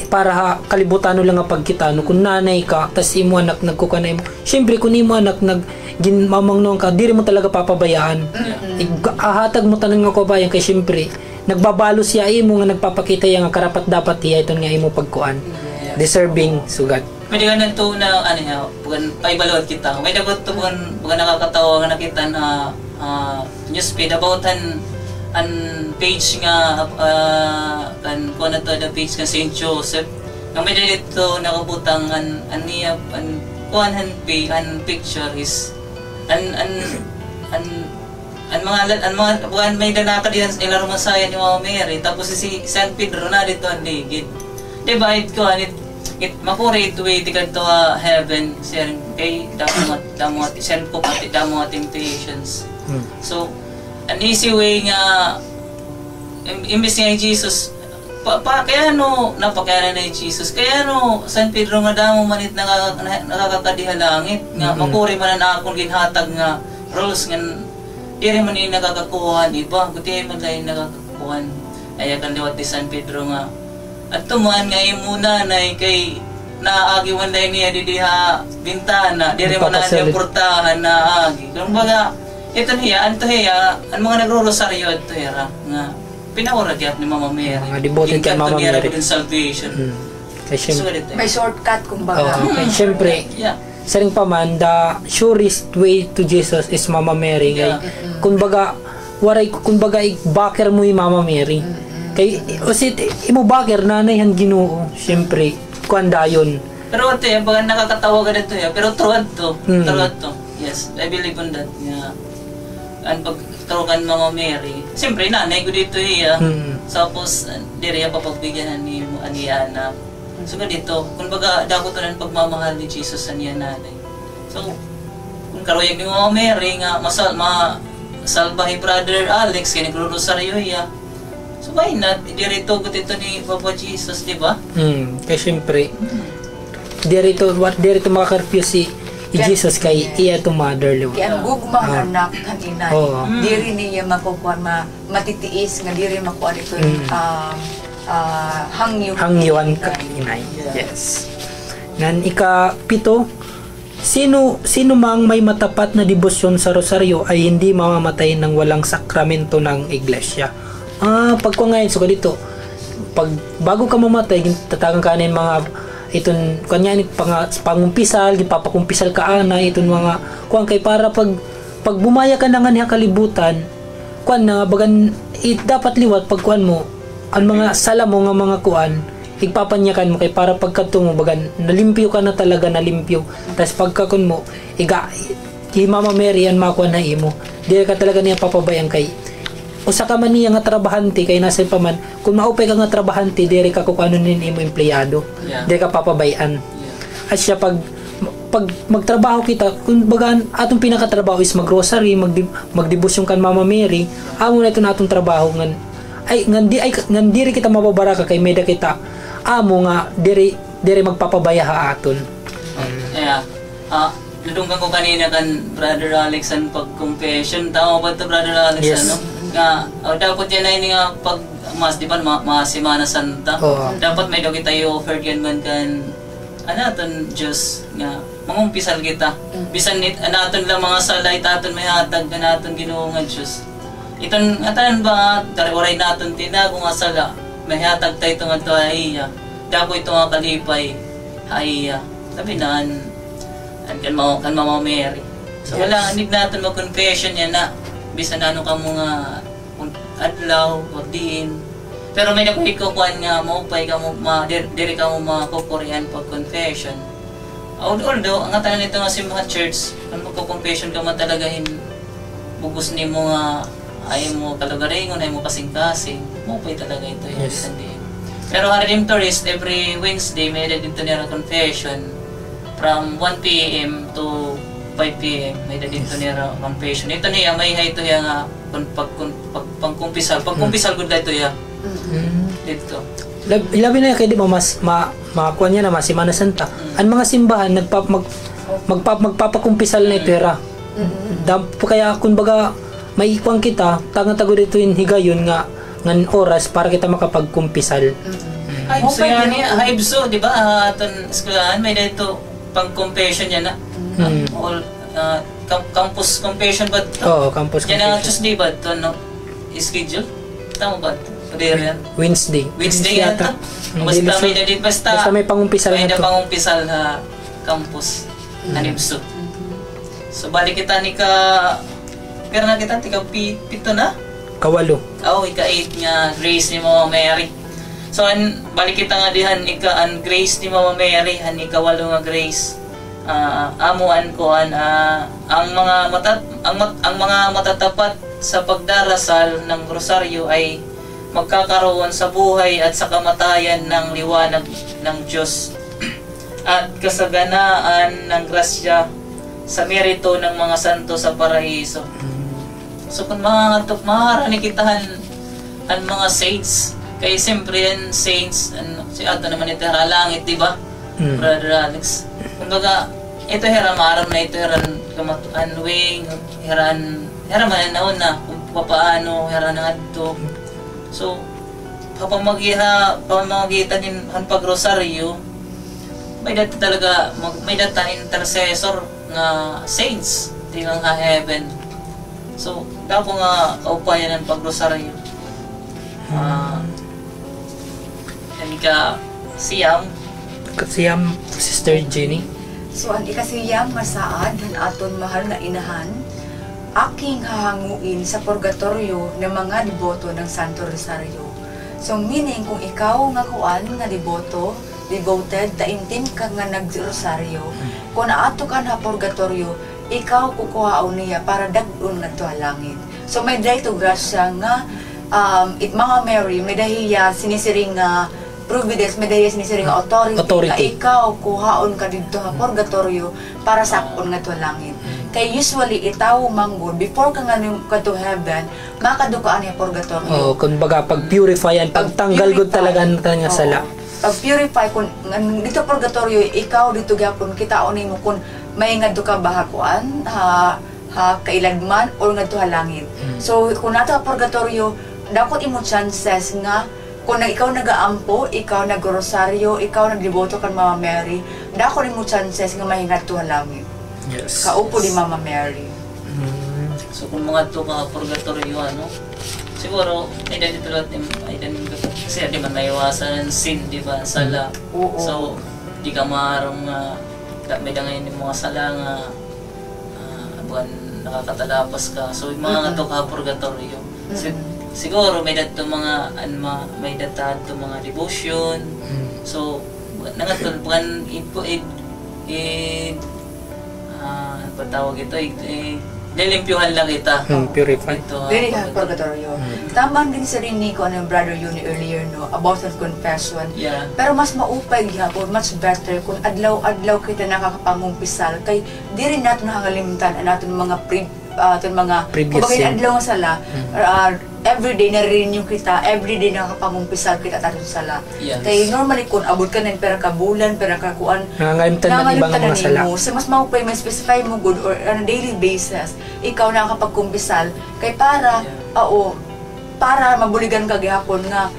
para kalibutan lang nga pagkita no, kung nanay ka tas imo anak nagkukanay mo. Syempre kun imo anak ginmamangnon ka, diri mo talaga papabayaan. Ahatag mo tanan nga kabayan kay syempre nagbabalo siya imo nga nagpapakita yang karapat dapat iya iton nga imo pagkuan. Deserving sugat. May nga to na ano ya, bukan ay balot kita. May dapat to bukan nakakatawa nga nakita na newsfeed about an page nga kan kuan na to the page nga St. Joseph. Nga may dito nakabutang an kuan an picture is an mga bukan may danaka diyan sa ilaro masaya ni Mama Mary tapos si San Pedro na dito ang ligid. Diba ko it makuri ito way tikan to heaven sir kay damot sir ko pati damot temptations. So an easy way nga imbis nga Jesus kaya no napakaya na ni Jesus kaya no San Pedro nga damo manit nakakakadiha langit nga makuri man na akong ginhatag nga rules nga diri man ni nakakakuhan iba kuti man dai nakakakuhan ay kan liwat ni San Pedro nga at tuman nga imuna nay kay naagi man dai niya diha bintana diri man na niya portahan na agi kumbaga ito niya anto hiya ang mga nagro-rosaryo ito hira nga pinawara gyud ni Mama Mary mga devoted kay Mama Mary din salvation may shortcut kumbaga kay syempre saring pa man the surest way to Jesus is Mama Mary kay kumbaga waray kumbaga backer mo yung Mama Mary kay usit imo backer nanay han Ginoo syempre kuanda yon pero ito yung baga nakakatawa ka dito pero truad to yes I believe on that nga ang pagturukan Mama Mary syempre nanay ko dito tapos diri papagbigyan ni Aniana so dito kumbaga dako to ng pagmamahal ni Jesus sa niya nanay so kung karoyag ni Mama Mary nga salbahi Brother Alex kaya nagro-rosaryo iya so why not dirito ko dito ni Papa Jesus di ba kaya syempre dirito makakarpyo si Jesus kay iya to mother liwa kaya ang gugmang anak kanina diri niya makukuha matitiis nga diri makuha ito hangyuan ka inay yes nan ika-7 sino mang may matapat na debosyon sa rosaryo ay hindi mamamatay ng walang sakramento ng iglesia pagkuha ngayon so dito pag bago ka mamatay tatagang kanin mga iton kanya ni pangumpisal gipapakumpisal ka ana iton mga kuan kay para pag bumaya ka na nga niya kalibutan kuan na bagan dapat liwat pag kuan mo ang mga sala mo nga mga kuan igpapanyakan mo kay para pagkadto mo bagan nalimpyo ka na talaga nalimpyo tas pagkakon mo ki Mama Mary an makuan na imo di ka talaga niya papabayang kay usa ka man niya nga trabahante kay nasa pa man kung maupay ka nga trabahante diri ka kukuanon nin imo empleyado diri ka papabayan at siya pag magtrabaho kita kung bagan atong pinakatrabaho is mag-grocery magdebosyon kan Mama Mary amo na ito na atong trabaho ngan diri kita mababaraka kay meda kita amo nga diri magpapabaya ha aton Nadunggan ko kanina kan Brother Alex ang pag-confession tama ba ito Brother Alex ano nga dapat yan ay nga pag mas di ba Semana Santa dapat may daw kita i-offer yan man kan anaton Diyos nga mangumpisal kita bisan anaton lang mga salay taton may hatag naton Ginoo nga Diyos iton atan ba tariwaray naton tina kung asala may hatag tayo nga to ay dako ito nga kalipay ay sabi naan kan Mama Mary so wala need natin mag-confession yan na bisan ano ka mga adlaw o diin pero may nakuhikukuan nga maupay ka mo diri ka mo makukurian pag confession although ang atanan nito nga simbahan church kung magko-confession ka man talagahin bugos ni mo nga ayaw mo kalagaringon ayaw mo kasing-kasing maupay talaga ito yes. Pero Redemptorist every Wednesday may dito nila confession from 1 p.m. to 5 p.m. may dito nila confession ito niya may ito niya nga pagkumpisal good ito ya dito labi na kay di mo mas makuha niya na Semana Santa ang mga simbahan magpapakumpisal na ito Kaya kumbaga may ikwang kita tago dito yung higayon nga ngan oras para kita makapagkumpisal. Haibso yan niya, haibso, di ba? Aton eskulahan, may dito pang confession yan na. All, campus confession ba? Oo, campus yan ang confession. Tuesday ba? Ito, no? Schedule? Tama ba? Pwede yan? Wednesday yata. Basta may pangumpisal may na to. pangumpisal na campus. Hanibso. So, balik kita ni ka... Pero na kita, tika pito na? Kawalo. Ika-8 nga, Grace ni Mama Mary. So, balik kita nga dihan, ika-an Grace ni Mama Mary, ika-8 nga Grace. Amuan ko, ang mga matatapat sa pagdarasal ng rosaryo ay magkakaroon sa buhay at sa kamatayan ng liwanag ng Diyos at kasaganaan ng grasya sa merito ng mga santo sa paraiso. So kung maharani kitahan ang mga saints, kaya siyempre yan saints, si ato naman ito hera langit, diba? Brother Alex. Kumbaga, ito hera maram na ito heran kamatuanwing, hera man naon na kung papaano, hera na adto. So, pamagitan ng pagrosaryo, may data talaga, may data intercessor nga saints, di nga heaven. So, dapo nga kaupayan ng pagrosaryo. Yan ka siyam, Sister Jenny. So, ang ikasiyam masaad, han aton mahal na inahan, aking hahanguin sa purgatorio ng mga deboto ng Santo Rosario. So, meaning, kung ikaw nga kuan nga devoted, taimtim ka nga nag-rosaryo, kung naato ka na purgatorio, ikaw kukuhaon niya para dagdun nga to langit. So, may dahi to grasya nga, Mama Mary, may dahiya sinisiring nga providence, may dahiya sinisiring nga authority. Ka ikaw kuhaon ka dito nga purgatorio para sakon nga to langit. Kay usually itaw manggod before ka nga to heaven, makadukaan niya purgatorio. Kumbaga pag-purify yan, pagtanggal gud talaga nga sala. Pag-purify kun dito purgatorio, ikaw dito gyapon kitaon nimo kun may ngadto ka bahakuan, kailagman or ngadto halangit. So kung nato purgatorio, dapat imo chances nga kung ikaw nagaampo, ikaw nagrosaryo, ikaw nagdeboto kan Mama Mary, dapat imo chances nga mahingat to halangit. Yes. Kaupo ni Mama Mary. So kung mga to ka purgatorio, siguro ay dahil tulad kasi di man maiwasan ng sin, di ba? Sala. So di ka maarong may dangayin yung mga sala nga buwan nakakatalapas ka. So yung mga to ka purgatorio. Siguro may dato mga mga devotion. So nangatol bukan patawag ito nilimpyuhan lang kita. Purify. Very purgatorio. Tamang din sa rin ni ko ng Brother Yuni earlier about the confession. Yeah. Pero mas maupay gyapon, much better kung adlaw kita nakakapangumpisal kay di rin natin nakakalimutan ang natin mga kumbaga adlaw nga sala. Everyday na-renew kita, everyday nakakapangumpisal kita tayo sa sala. Yes. Kay normally kung abot ka na pera ka bulan, pera ka kuan, nangalimtan na ibang mga sala. So mas maupay, may specify mo good or on a daily basis, ikaw nakakapagkumpisal kay para para mabuligan ka gihapon nga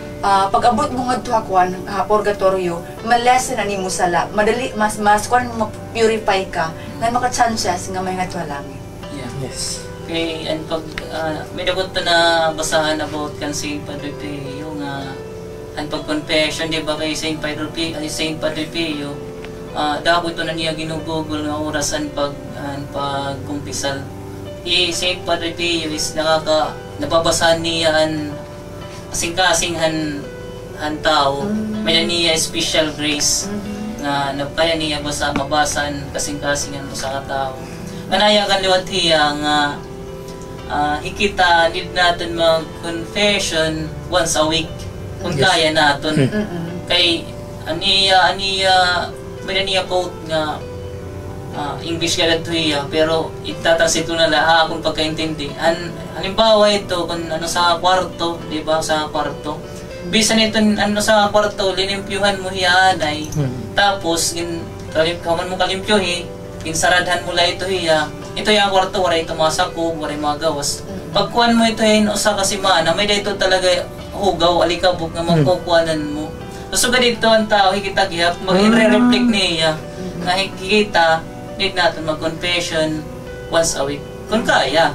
pag abot mo nga tuhakuan purgatorio, malesen na nimo sala, madali mas kuan mo purify ka nga maka-chances nga may langit. Yes. Okay, and pag may dagot na basahan about kan Saint Padre Pio nga ang pag-confession, di ba kay Saint Padre Pio, dapat ito na niya ginugugol nga oras ang pagkumpisal. Saint Padre Pio is nababasahan niya ang kasing-kasing han tao, may na niya special grace nga kaya niya mabasan kasing-kasing mo sa katao. Manaya kan liwat hiya nga hikita need natin mag-confession once a week kung kaya natin. Kay aniya may niya quote nga English ka lang hiya pero itatransito na laha kung pagkaintindi. Halimbawa ito kung sa kwarto, di ba sa kwarto. Bisan ito sa kwarto linimpyuhan mo hiyanay. Tapos kaman mo kalimpyuhi, insaradhan mo la ito hiya, ito yung kwarto, wala ito mga sakog, wala mga gawas. Pagkuhan mo ito yung usa kasi mana, may dito talaga hugaw, alikabok nga magkukuhanan mo. So dito ang tao, hikita gihap, mag-reflect niya, nga hikita, need natin mag-confession once a week. Kung kaya.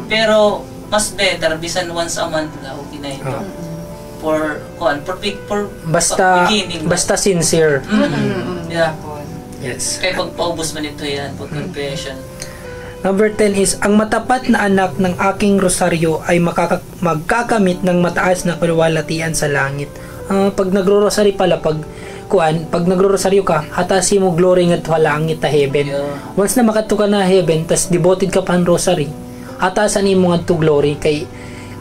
Pero, mas better, bisan once a month na, okay na ito. For beginning. Basta sincere. Yeah. Yes. Kaya pagpaubos man ito yan, for confession. Number 10 is, ang matapat na anak ng aking rosaryo ay magkakamit ng mataas na kaluwalhatian sa langit. Pag nagro-rosary pala, pag nagro-rosaryo ka, hatasi mo glory nga to langit ta heaven. Once na makato ka na heaven, tas devoted ka pa ng rosary, hatasan mo nga to glory kay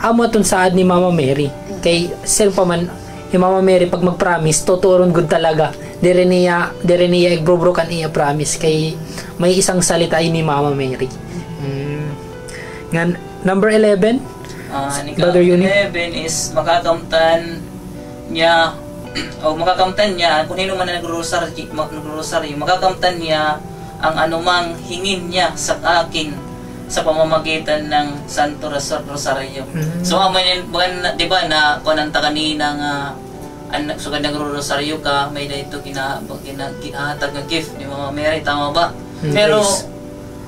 amo aton saad ni Mama Mary. Kay sel pa man ni Mama Mary pag mag-promise, tuturon good talaga. Dire niya igbobrokan iya promise kay may isang salita ni Mama Mary. Number 11, Brother Uni. 11 is makakamtan niya kung hino man na nag-rosary, makakamtan niya ang anumang hingin niya sa akin sa pamamagitan ng Santo Rosario. So di ba na kunanta kanina nga so kung nag-rosaryo ka, may dito kinahatag na gift ni Mama Mary, tama ba? Pero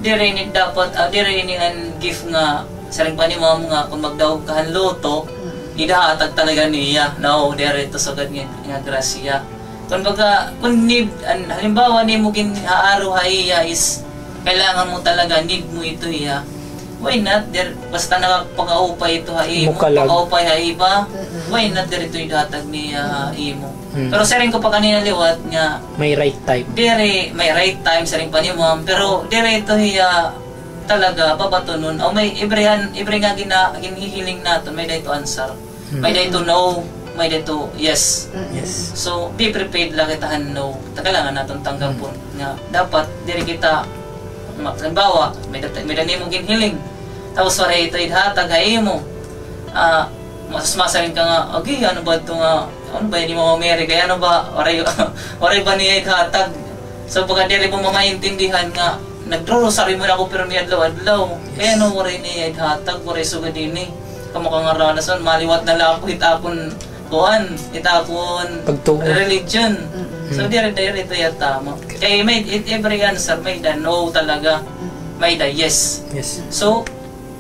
dire ni dapat dire ni ang gift nga saring pa ni Mama nga kung magdawog ka loto, idahatag talaga niya. No, dire ito sa nga grasya. Kung halimbawa ni mo ginaaro haiya is kailangan mo talaga, need mo ito iya. Why not? Basta nakapag-aupay ito haimo, pag-aupay haiba, why not dito idatag ni imo. Pero saring ko pa kanina liwat nga may right time. Dire may right time saring pa ni Ma'am, pero dire ito hiya talaga babatunon o may every nga ginihiling naton may dito answer. May dito no, may dito yes. Yes. So be prepared lang kitahan no. Kailangan naton tanggapon nga dapat dire kita halimbawa may dani mo ginhiling. Tapos wala ito ihatag haimo. Masasarin ka nga, okay, ano ba ito nga, ano ba yun Mama Mary, kaya ano ba, waray ba niya ihatag? So pagka dili mo mamaintindihan nga, nagro-rosary mo na ako pero may adlaw-adlaw. Kaya ano waray niya ihatag, waray sugad din eh. Kamukha nga ranason, maliwat na lang ako, itakon religion. So dire ito yata mo. Kaya may every answer, may the no talaga, may the yes. Yes. So,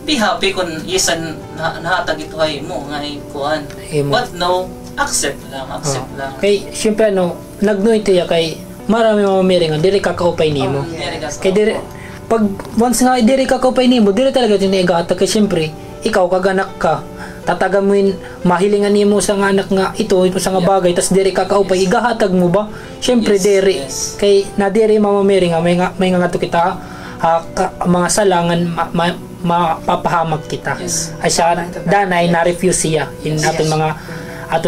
be happy kung yesan nahatag ito ay mo nga kuan. But no, accept lang. Kay syempre nagno ito ya kay marami Mama Mary nga dili kakaupay nimo. Kay dili pag once nga dili kakaupay nimo, dili talaga tinigatag kay syempre ikaw kaganak ka. Tatagan mo yun, mahilingan nimo sa nga anak nga ito sa nga bagay tas diri kakaupay igahatag mo ba? Syempre diri kay na diri Mama Mary nga may nga to kita mga salangan mapapahamak kita. Ay siya danay na refuse siya in aton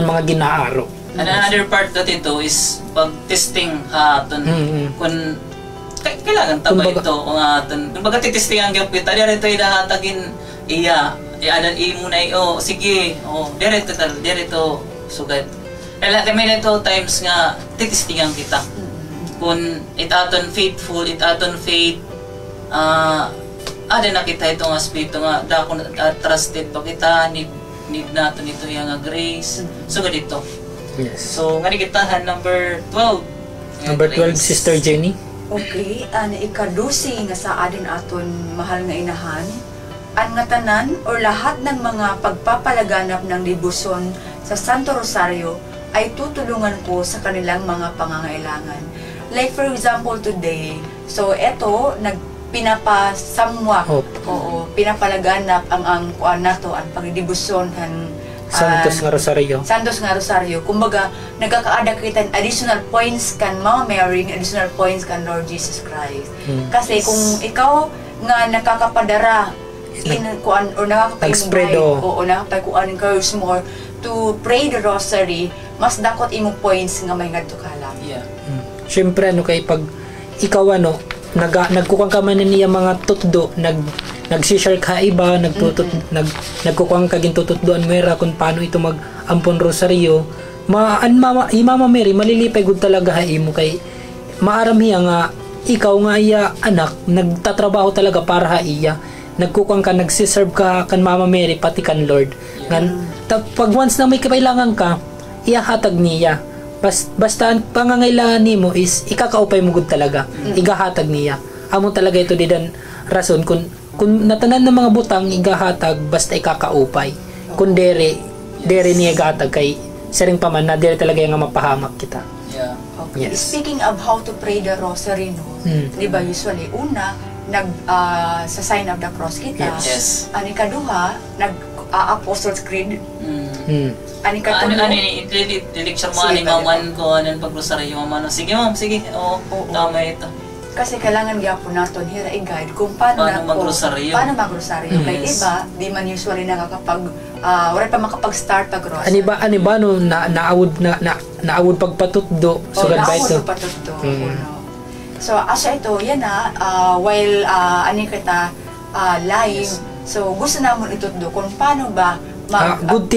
mga ginaaro. Another part that ito is pag-testing aton kung kailangan taba ito kung aton kung baga testing ang gyud kita dito idahatagin iadan imo na sige dito sugad. Kaya may nito times nga testingan kita kung itaton faithful itaton faith ada na kita itong aspecto nga dako trusted pa kita need natin ito yung grace so ganito. Yes. So nga kita number 12 Sister Jenny. Okay, ikadusi nga sa adin aton mahal nga inahan ang nga tanan or lahat ng mga pagpapalaganap ng debosyon sa Santo Rosario ay tutulungan ko sa kanilang mga pangangailangan. Like for example today, so eto pinapasamwa pinapalaganap ang kuan nato ang pagdibusyon Santos nga Rosario. Kumbaga nagkakaada kita additional points kan Mama Mary, additional points kan Lord Jesus Christ. Kasi kung ikaw nga nakakapadara kuan or nakakapag-invite o nakakapag-kuan encourage more to pray the rosary, mas dakot imo points nga may ngadto ka lang. Syempre kay pag ikaw nagkukuang ka man niya mga tutdo, nag-share ka iba, nagkukuang ka gintututdoan mo kung paano ito mag-ampon rosaryo, Mama Mary, malilipay gud talaga imo kay maaram hiya nga ikaw nga iya anak nagtatrabaho talaga para ha iya, nagkukuan ka, nagsiserve ka kan Mama Mary pati kan Lord. Ngan pag once na may kailangan ka, iya hatag niya. Basta ang pangangailangan nimo is ikakaupay mo gud talaga. Igahatag niya. Amo talaga ito didan rason kung natanan ng mga butang igahatag basta ikakaupay. Kung dere niya igahatag kay saring paman na dere talaga nga mapahamak kita. Yeah. Okay. Yes. Speaking of how to pray the rosary, no? Di ba usually, una, sa sign of the cross kita. Yes. Ani kaduha, Apostles' Creed. Ani katulo. Ano i-lecture mo, ani maman ko, ano pag-rosaryo, mamano. Sige ma'am, sige. Oo, tama ito. Kasi kailangan gyapon naton hira i-guide kung paano magrosaryo. Paano magrosaryo. Kay iba, di man usually nakakapag wala pa makapag-start pag-rosaryo. Ani ba no naawod pagpatutdo sugad ba ito? Pagpatutdo. So asa ito yan while ani kita live. So gusto namon itutdo kung paano ba hagud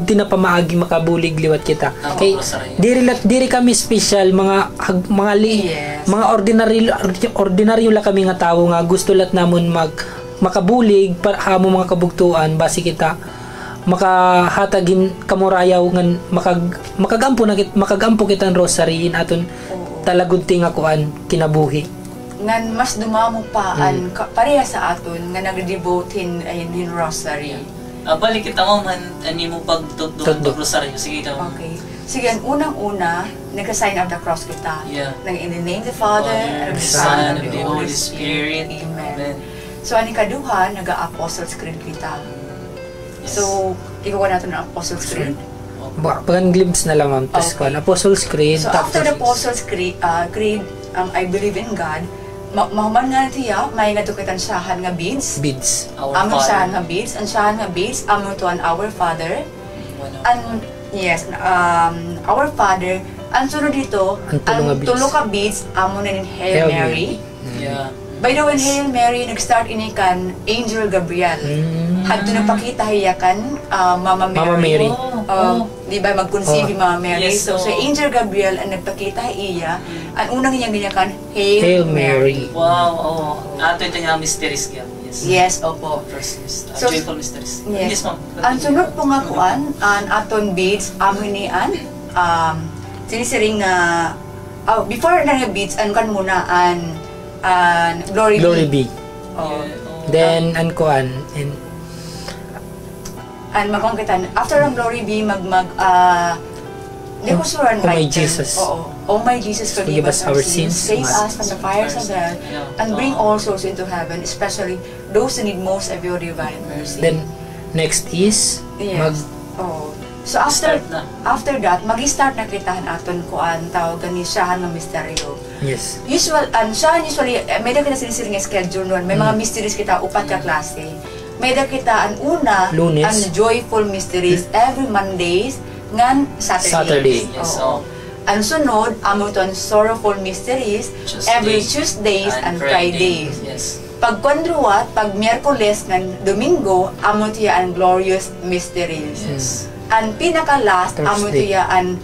ti na pamaagi makabulig liwat kita. Kay diri kami special mga ordinaryo la kami nga tawo nga gusto lat namon makabulig para hamo mga kabugtuan basi kita makahatagin kamurayaw ngan makagampo kita ang rosary in aton talagud ti nga kuan kinabuhi. Ngan mas dumamo pa pareha sa aton nga nagdevote in rosary. Balik kita mo man, ani mo pag-rosaryo. Sige daw. Okay. Sige, unang-una, nagka-sign of the cross kita. Yeah. In the name of the Father, and of the Son, and of the Holy Spirit. Amen. So, ani kaduha, naga-Apostles' Creed kita. Yes. So, ikaw natin ang Apostles' Creed. Pag glimpse na lang ang Apostles' Creed. So, after the Apostles' Creed, I believe in God, mahuman nga tiya, may nga tukitan sahan nga beads. Among sahan nga beads. Ang sahan nga beads, among to an Our Father. And, yes, Our Father. Ang sunod dito, ang tulo ka beads, among na Hail Mary. Yeah. By the way, Hail Mary, nag-start inikan Angel Gabriel. Hadto nagpakita hiyakan Mama Mary. Di ba mag-conceive yung Mama Mary? Yes, so Angel Gabriel ang nagpakita iya. Ang unang niyang ginyakan, Hail Mary. Wow, ato ito nga mysteries kaya. Yes, opo. First joyful mysteries. Yes, ma'am. Ang sunod po nga kuan, ang aton beads, aminian, sinisiring before na nga beads, an kan muna, Glory be. Then, an kuan, and magkongkitan, after ang Glory be, di ko sure ang my Jesus. Oh my Jesus, forgive us our sins, save us from the fires of hell, and bring all souls into heaven, especially those who need most of your divine mercy. Then, next is, so after that, mag-start na kitahan aton kuan, tawagan ni siyahan ng misteryo. Yes. Usually, may da kita sinisir nga schedule nun, may mga mysteries kita, upat ka klase. May da kita, ang una, Lunes. ang joyful mysteries, every Mondays, ngan Saturday. Yes, Ang sunod, amo to ang sorrowful mysteries, every Tuesdays and Fridays. Yes. Pag kondruwat, pag Miyerkules ngan Domingo, amo tiya ang glorious mysteries. Yes. Ang pinaka-last, amo tiya ang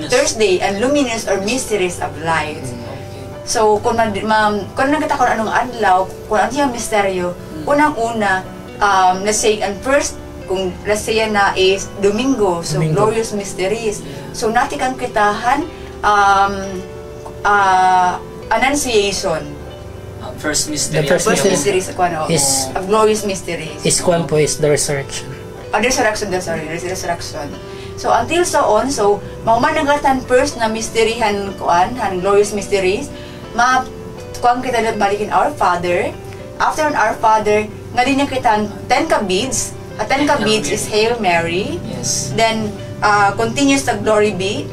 Thursday, and luminous or mysteries of light. So, kung nagkita ko anong adlaw, kung ano yung misteryo, unang-una, let's say, and first, kung let's say na is Domingo, so glorious mysteries. So, natin kang kitahan, Annunciation. First mystery. The first mysteries, is glorious mysteries. Is kuan po is the resurrection. Resurrection. So until so on, so mauman nagatan first na mysteryhan kuan, glorious mysteries, kuan kita balikin Our Father. After Our Father, nga din kita 10 ka beads. 10 ka beads is Hail Mary. Yes. Then continues the Glory be.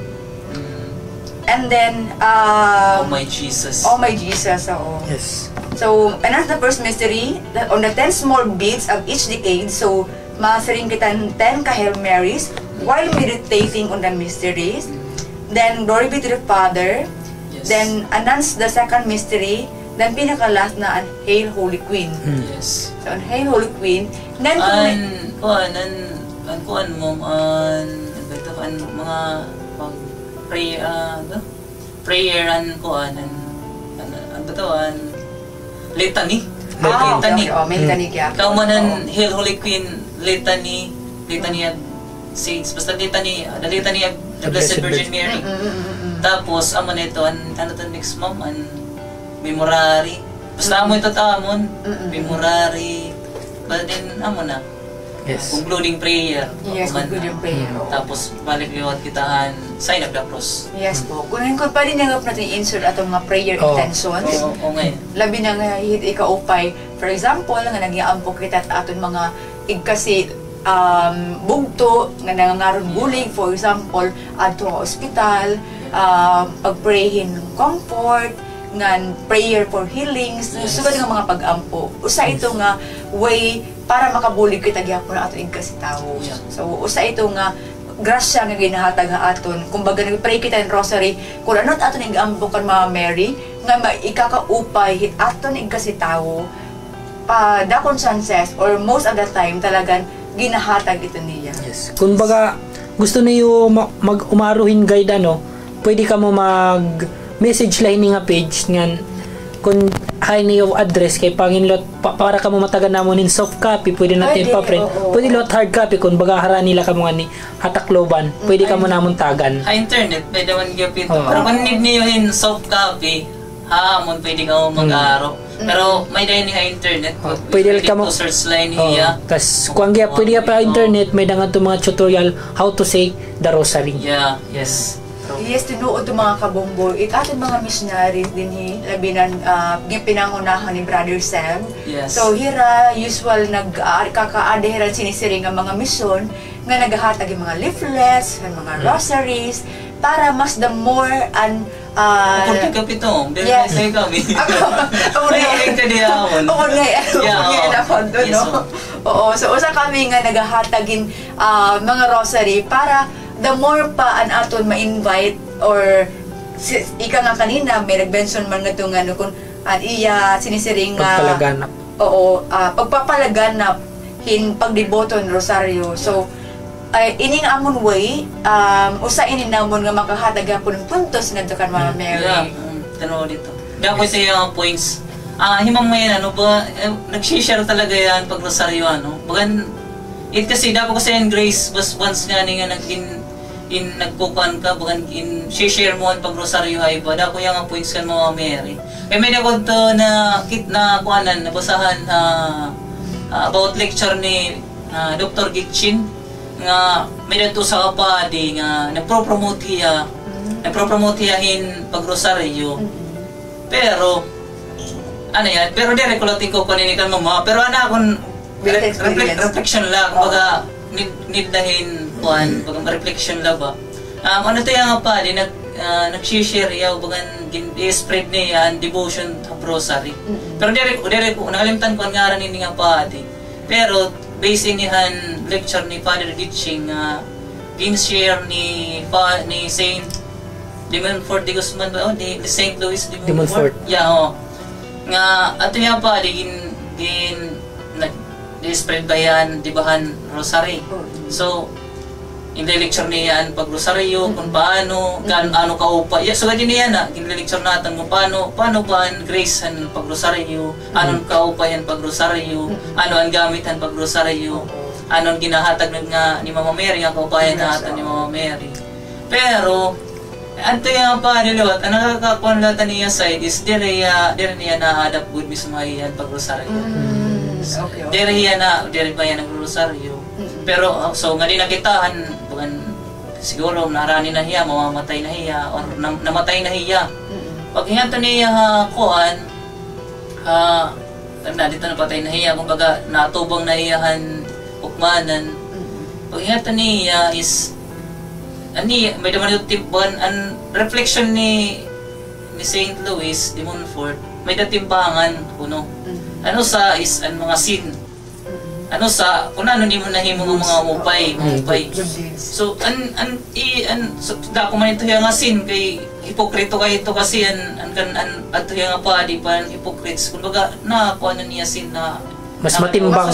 And then Oh my Jesus. Yes. So, and that's the first mystery. On the 10 small beads of each decade, so masaring kita 10 ka Hail Marys while meditating on the mysteries. Then, glory be to the Father. Yes. Then, announce the second mystery. Then, pinaka-last na ang Hail Holy Queen. Yes. So, ang Hail Holy Queen. Then, kuan mo, mga prayer and kuan, to litany. Okay. Oh, may litany kaya. Kaumanan Hail Holy Queen litany of saints. Basta litany, the litany of the Blessed Virgin Mary. Tapos amo nito ano to next mom memorary. Basta amo ito tamon memorary. But then amo na. Yes. Concluding prayer. Yes, concluding prayer. Tapos balik liwat kitahan sign of the cross. Yes po. Kunin ko pa rin nangap natin insert atong mga prayer intentions. Oo ngayon. Labi na nga hit ikaupay. For example, nga nagyaampo kita at aton mga igkasi bugto nga nangangaron bulig, for example, adto nga ospital, pagprayhin comfort, nga prayer for healings, sugad nga mga pag-ampo. Usa ito nga way para makabulig kita gyapon ato igkasi tawo. So usa ito nga grasya nga ginahatag ha aton. Kumbaga nagpray kita in rosary, kung ano't aton ig-ampo kan Mama Mary nga ikakaupay hit aton igkasi tawo. Dakon chances or most of the time talagang ginahatag ito niya. Yes. Kung baga gusto niyo mag-umaruhin guide pwede ka mo mag-message lang nga page ngan kung hay niyo address kay Panginoon para ka mo matagan namon in soft copy pwede natin pa-print. Pwede lot hard copy kung baga hara nila ka mo ni hatakloban. Pwede ka mo namon tagan. Internet pwede man gyapon. Pero kung need niyo in soft copy, mon pwede ka mo mag-aro. Pero may dahil nga internet. Pwede ka mo search line niya. Tas kung pwede ka pa internet may dangan to mga tutorial how to say the rosary. Yeah, yes. Yes, tinuod to mga kabombo. Ating mga missionaries din labinan pinangunahan ni Brother Sam. Yes. So hira usual kakaadahiran sinisiring ang mga mission nga naghahatag yung mga leaflets, mga rosaries para mas the more and Porti kapito, yes. Say kami. Oo so usa kami nga naghahatagin mga rosary para the more pa an aton ma-invite or ika nga kanina may nag-mention man nga itong kung iya sinisiring pagpalaganap. Pagpapalaganap pagdeboto ng rosaryo. So ining amon way usa ini namon nga makahatag apon ng puntos ngadto kan Mama Mary. Yeah, tanaw dito. Dako sa yung points. Himang may ba nag-share talaga yan pag rosaryo Bagan kasi dako kasi yung grace was once nga ni nga nagkukuan ka bagan share mo ang pag rosaryo hay ba dako yung points kan Mama Mary. Kay may dako to na kuanan nabasahan about lecture ni Dr. Gitchin nga may dito sa kapadi nga nagpro-promote hiyahin pag rosaryo. Pero pero dire ko lating ko kaninikan mama pero akon reflection lang baga need dahin kuan baga reflection la ba. Ano to yang kapadi nag-share yaw bagan spread niya ang devotion of rosary. Pero dire ko nakalimtan ko ang ngaran ni nga kapadi. Pero basing ihan lecture ni Father Gitching gin-share ni Saint de Montfort de Guzman ni Saint Louis de Montfort. Yeah, nga ato niya pa spread ba yan dibahan rosary. So in the lecture niya pag rosaryo kung paano ano ka upa. Yeah, so din niya in the lecture natin kung paano ba ang grace han pag rosaryo, anong ka upa yan pag rosaryo, ano ang gamitan pag rosaryo, anong ginahatag nga ni Mama Mary nga kaupayan natin ni Mama Mary. Pero anto yung pa nilot, ang nakakakuan natin niya side is dire niya na-adapt good mismo yan pag rosaryo. Dire ba yan nag-rosaryo. Pero so nga din nakitahan bukan siguro narani na hiya, mamamatay na hiya or namatay na hiya. Pag hinganto niya kuan dito napatay na hiya, kumbaga natubang na hiyahan ukmanan. Pag hinganto niya is may naman yung timbangan, ang reflection ni Saint Louis de Montfort, may datimbangan kuno. Ano sa is ang mga sin. Ano sa kung ano ni mo nahimo ng mga upay. So so dako man ito nga sin kay hipokrito kay ito kasi ato nga pa di pa hypocrites. Kumbaga na kuan niya sin na mas matimbang,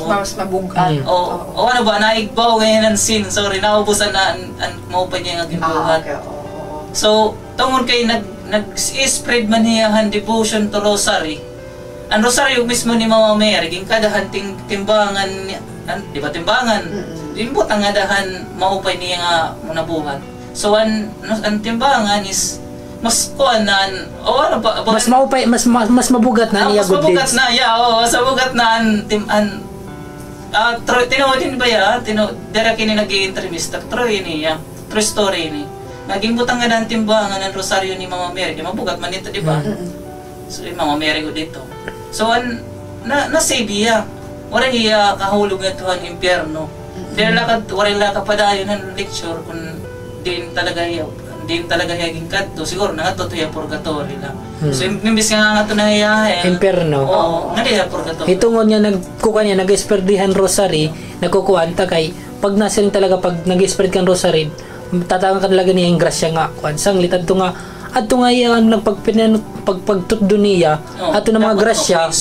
mas mabugan. O ano ba naigbaw ngayon ang sin. Sorry, naubusan na ang maupay niya nga ginbuhat. So tungod kay nag-spread man niyahan devotion to rosary. Ang rosary mismo ni Mama Mary ging kadahan timbangan, di ba timbangan? Limbot ang adahan maupay niya nga nabuhat. So ang timbangan is mas kuanan mas maupay, mas mabugat na niya, mas mabugat na, mas mabugat na tinood din ba ya? Dira kini nag-i-intermista, true story ni. Naging butang nga ng timbangan ng rosaryo ni Mama Mary, di mabugat man ito, di ba? So, Mama Mary ko dito. So, na-save iya. Wala iya kahulog nga ito ang impyerno. Wala ka padayon ng lecture kung din talaga hiyaging kadto. Siguro na nga ito yung purgatory lang. So, imbis nga ito na hiyahin. Impyerno. Oo, nga di purgatory. Hitungon niya, nag-esperdihan rosary, nagkukuhan ta kay, pag nasa rin talaga, pag nag-spread kang rosary, tatawag ka talaga niya yung grasya nga. Sang litad to nga, ato nga yung pagpagtutdo niya, ato na mga grasya,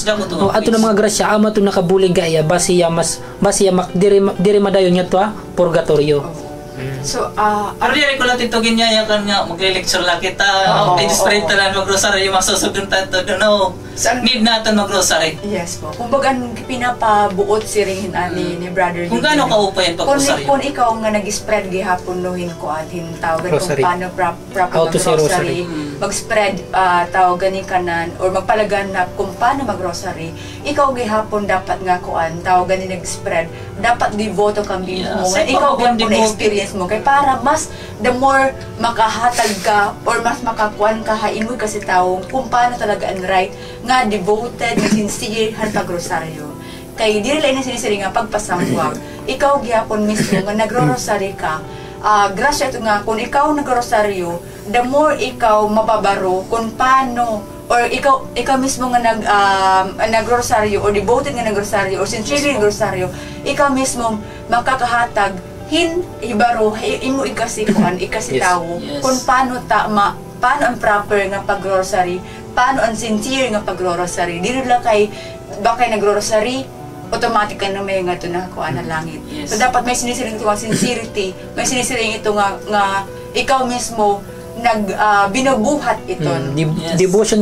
ato na mga grasya, ama to nakabulig kaya, basiya diri madayon niya to purgatorio. So, Arili ko lang ito ginyayakan nga, magle-lecture lang kita, i-spread talang mag-rosary, yung masusudun tayo doon, need natin mag-rosary. Yes po. Kung bagan pinapabuot si rin ni Brother Kung gaano kaupay ang pag-rosary? Kung ikaw nga nag-spread gihapon nohin ko at tawagan kung paano proper mag-rosary, mag-spread tawagan ni kanan, or magpalaganap kung paano mag-rosary, ikaw gihapon dapat nga kuan, tawagan ni nag-spread, dapat devoto kang mo. Ikaw gihapon na-experience mo kay para mas the more makahatag ka or mas makakuan ka haingoy kasi tao kung paano talaga ang right nga devoted nga sincere han pagrosaryo kay dili lang sinisiri nga pagpasangwag ikaw gyapon mismo nga nagro-rosary ka grasya ito nga kung ikaw nagro-rosaryo the more ikaw mababaro kung paano or ikaw mismo nga nagro-rosaryo or devoted nga nagro-rosaryo or sincere nagro-rosaryo ikaw mismo makakahatag ibaro imo ikasi tao kung paano paano ang proper nga pag-rosary, paano ang sincere nga pag-rosary. Dili lang kay bakay nagro-rosary automatic ka na may nga ito na kuan na langit. So dapat may sinisiring ito nga sincerity, may sinisiring ito nga ikaw mismo binubuhat ito.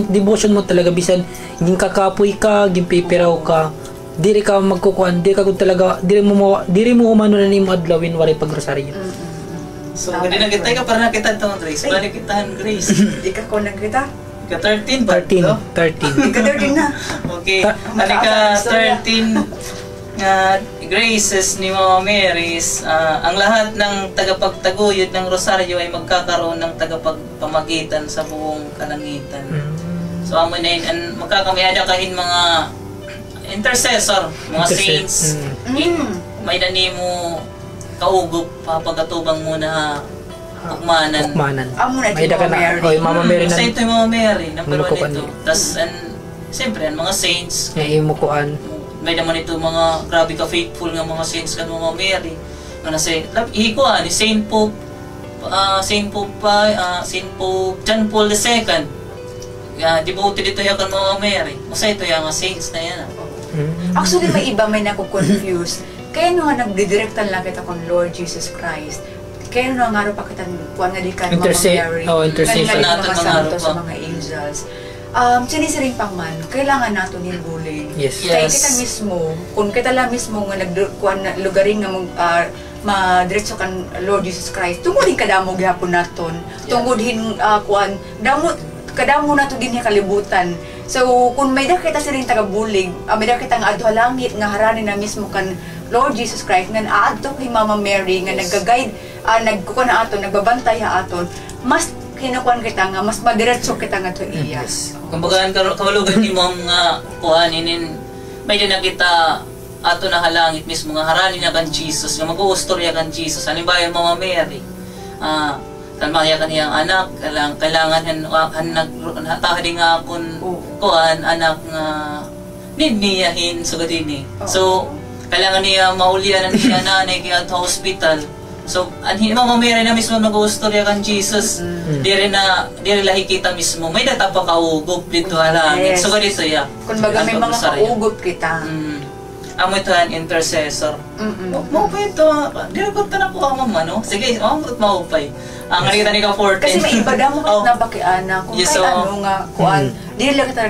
Devotion mo talaga bisan hindi kakapoy ka, gimpipiraw ka. Diri ka magkukuan, diri ka talaga, diri mo humano na nimo adlawin wari pagrosaryo. So, hindi na kita ka para nakita itong Grace. Balik kitahan Grace. Ika ko nagkita? Ika 13 ba? 13. Ika 13 na. Okay. Halika 13 graces ni Mama Mary's. Ang lahat ng tagapagtaguyod ng rosaryo ay magkakaroon ng tagapagpamagitan sa buong kalangitan. So, amo na yun. Magkakamihada kahin mga intercessor, mga saints. May dani mo kaugop papagatubang mo na ukmanan. Amo na ito Mama Mary. Sa ito yung Mama Mary, number 1 ito. Tapos, siyempre, mga saints. Imo kuan. May naman ito mga grabe ka faithful nga mga saints ka Mama Mary. Hikuan, ni Saint Pope John Paul II. Devoted ito yung Mama Mary. Masa ito yung mga saints na yan. Actually, may iba may nakukonfuse. Kaya nung nagdidirektan lang kita kung Lord Jesus Christ, kaya nung nga pa kita kuwan nga di ka Mama Mary, intercession natin mga santo sa mga angels. Sinisiring pang man, kailangan nato nilbuling. Kaya kita mismo, kung kita lang mismo nga nagkuhan na lugaring nga madiretso kan Lord Jesus Christ, tungod din kadamo gihapon naton. Tungod hin kuan, kadamo nato din niya kalibutan. So, kung may dakita siring tagabulig, may dakita nga adto langit nga harani na mismo kan Lord Jesus Christ nga aadto kay Mama Mary nga nagga-guide, nagkukuha na aton, nagbabantay ha aton, mas kinukuhan kita nga, mas madiretso kita nga to iya. Kumbaga, kawalugan ni Mom nga kuhanin, may din nakita ato na halangit mismo nga harani na kan Jesus, nga mag-uustorya kan Jesus. Halimbawa yung Mama Mary, kalmaya kaniyang anak, kailangan tahadi nga akong kuhan, anak nga nidniyahin sa gadini. So, kailangan niya maulian na niya nanay kaya at hospital. So, Mama Mary na mismo mag-uustorya kan Jesus. Diri lahi kita mismo. May data pa kaugop dito halangit. So, ganito ya. Kung baga may mga kaugop kita. amo ito an intercessor. Maupay ito, dinapot na po ang mama, no? Sige, maupay. Ang nakita ni ka 14. Kasi may ibada mo kasi nabakian na kung Yes, kahit ano nga, kuan, dili lang kita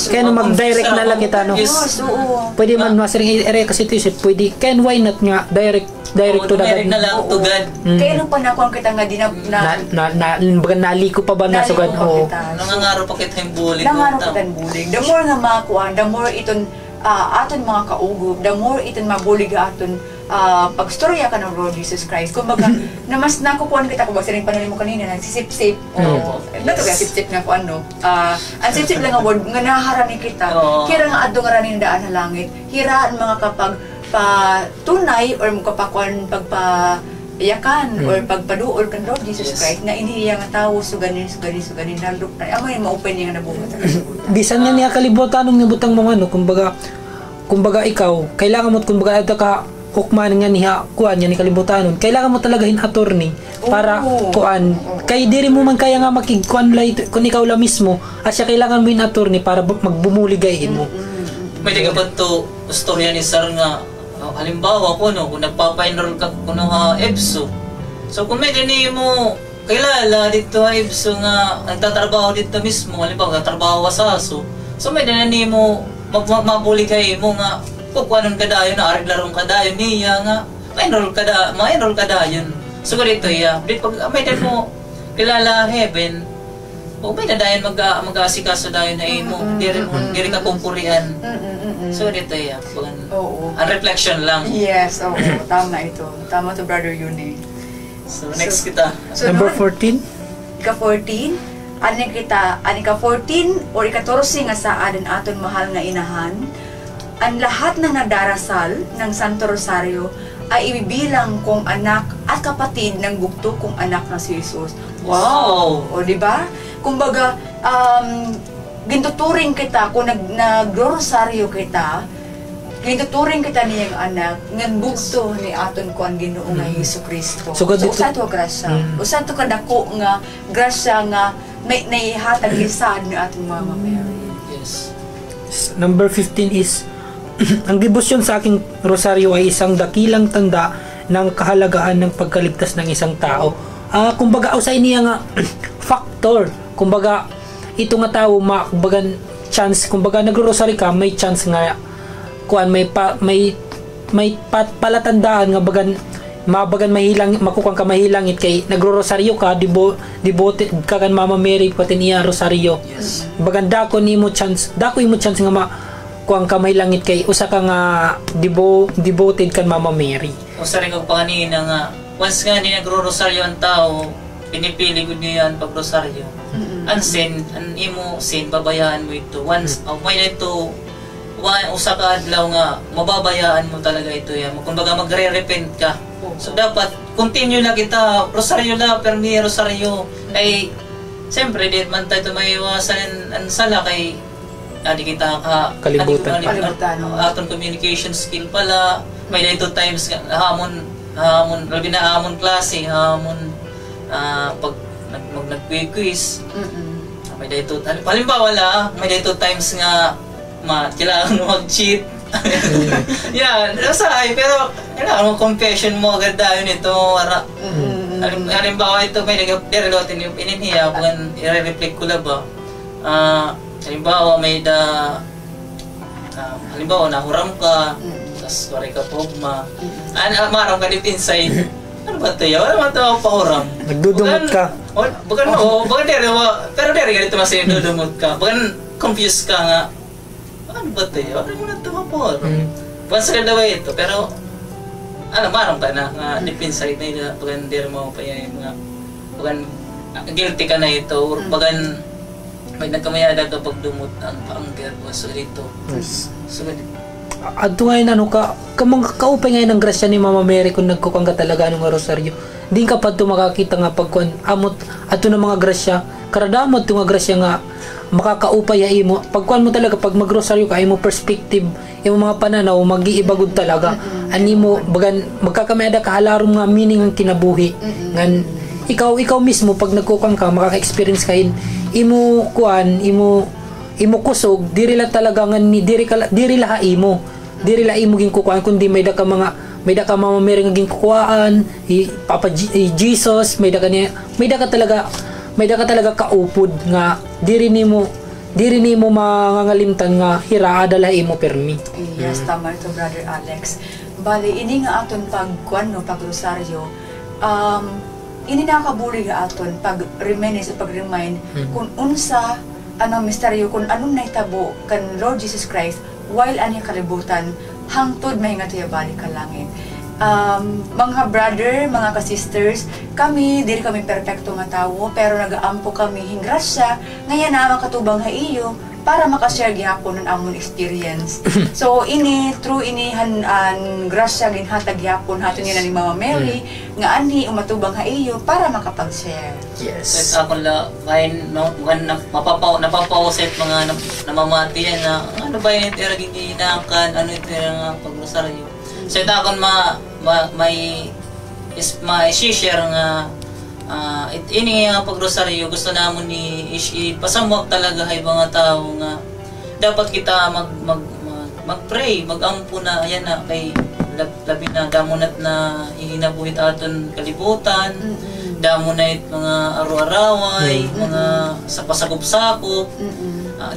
Kaya mag-direct na lang kita, no? Yes. Oo. Pwede man masering area kasi ito pwede. Kaya why not nga direct to the Direct na lang to God. Kaya nung panakon kita nga di naliko pa ba na sugad? Oo. Nangangaro pa kita yung bulig. Nangaro kita yung bulig. The more nga makuan, the more iton aton mga kaugub, the more iton mabulig aton pagstorya ka ng Lord Jesus Christ. Kumbaga, na mas nakukuhan kita, kung basta rin panalin mo kanina, nagsisip-sip. Nato kaya sip-sip na kung ano. Ang sip-sip lang nga word, nga naharani kita. Kira nga adto nga ranin daan sa langit. Hiraan mga kapag patunay or kapakuan pagpayakan or pagpaduol kan Lord Jesus Christ na inihiya nga tao suganin nalok na amo yung ma-open niya nga nabuhat sa kalibutan. Bisan nga niya kalibutan ng nabutang mga ano, kumbaga ikaw, kailangan mo kumbaga ito ka hukman nga niya kuan niya ni kalibutan. Kailangan mo talaga hin attorney para kuan. Kay diri mo man kaya nga makigkuan lay kun ikaw la mismo, asya kailangan mo hin attorney para magbumuligayin mo. May dapat to storya ni Sir nga halimbawa kung nagpapa-enroll ka kung EBSO. So kung may ganyan mo kilala dito EBSO nga nagtatrabaho dito mismo, halimbawa nagtatrabaho sa ASO. So may ganyan mo mabuligay mo nga kung anong kadayon na ariglarong kadayon niya nga ma-enroll kadayon. So ganito iya, pag may din mo kilala heaven, o may nadayon mag-aasikaso dayon na imo, diri ka kumpurian. So dito iya, ang reflection lang. Yes, tama ito. Tama to Brother Yuni. So next kita. So, number 14? Ika-14, ika-14 or ika-14 nga sa aton mahal nga inahan, ang lahat ng nadarasal ng Santo Rosario ay ibibilang kong anak at kapatid ng bugto kong anak na si Jesus. Wow! O diba? Kumbaga, gintuturing kita kung nag-rosaryo kita, gintuturing kita niyang anak ng bugto ni aton ko ang Ginoo nga Hesus Kristo. So usa to grasya. Usa to kadako nga grasya nga naihatag lisad ni aton Mama Mary. Yes. Number 15 is ang debosyon sa aking rosaryo ay isang dakilang tanda ng kahalagaan ng pagkaligtas ng isang tao. Kumbaga usay niya nga factor. Kumbaga ito nga tao kumbaga chance, kumbaga nagro-rosary ka, may chance nga kuan may palatandaan nga bagan mahilang makukuha ka mahilangit kay nagro-rosaryo ka, devoted ka kan Mama Mary pati niya rosaryo. Yes. Bagan dako imo chance nga kuang kamay langit kay usa ka nga devoted kan Mama Mary. Usa rin kag panganina nga once nga ni nagro-rosaryo ang tao, pinipili gud niya ang pag-rosaryo. Ang sin, ang imo sin babayaan mo ito. Once may ito usa ka adlaw nga mababayaan mo talaga ito yan. Kumbaga magre-repent ka. So dapat continue na kita rosaryo la per mi rosaryo ay siyempre di man tayo maiwasan ang sala kay di kita kalibutan. Aton communication skill pala may dito times hamon labi na hamon klase hamon pag nag-quiz may dito halimbawa wala may dito times nga kailangan mo mag-cheat. Yeah, pero kailangan mo confession mo agad dahil nito halimbawa ito may nag-relotin yung ininhiya kung i-reflect ko lang ba halimbawa may halimbawa nahuram ka tapos pare ka pogma maram ka deep inside ano ba ito yan? Wala man ito ako pahuram nagdudumot ka bagan pero dere ganito mas nagdudumot ka bagan confused ka nga ano ba ito yan? Wala mo na ito ako pahuram once ka daw ito pero maram ka na nga deep inside na yun bagan dere mo pa yan bagan guilty ka na ito bagan may nagkamayada ito pag dumot ang paangger ko so dito. Yes. So adto ngayon kamang kaupay ngayon ng grasya ni Mama Mary kung nagkukang ka talaga ng rosaryo. Di ka pa ito makakita nga pagkuan amot ato ng mga grasya. Karadamot ito nga grasya nga makakaupay ya imo. Pagkuan mo talaga pag magrosaryo ka imo perspective, imo mga pananaw mag-iibagod talaga. Ani mo bagan magkakamayada ka halarom nga meaning ang kinabuhi. Ngan ikaw mismo pag nagkukang ka makaka-experience kain imo kuan imo kusog diri la talaga nga diri laha imo diri la imo ging kukuan kundi may da ka Mama Mary nga ging kukuan, Papa Jesus, may da ka talaga kaupod nga diri nimo mangangalimtan nga hira adala imo permi. Yes, tama ito, Brother Alex. Bali, ini nga aton pag-rosaryo, ini nakabuli nga aton pag-remind kung unsa anong misteryo, kung anong naitabo kan Lord Jesus Christ while ani kalibutan hangtod mahinga tayo balik ka langit. Mga brother, mga ka-sisters, diri kami perfecto nga tawo, pero nagaampo kami hingrasya, ngayon na makatubang ha iyo, para makashare gihapon ng amon experience. So, true ini grasya ginhatag gihapon haton nila ni Mama Mary, nga ani umatubang ha iyo, para makapag-share. Yes. Ako la, kain, napapausit mga namamati yan na, ano ba yun ito yung ginakan, ano ito yung pag-rosaryo. So, ito ako may share nga, ini nga pag-rosaryo, gusto namon ni ipasamwak talaga hay mga tao nga dapat kita mag-pray, mag-ampo na, ayan na, kay labi na damunat na ihinabuhit aton kalibutan, damunat mga araw-araway, mga sapasagop-sakop,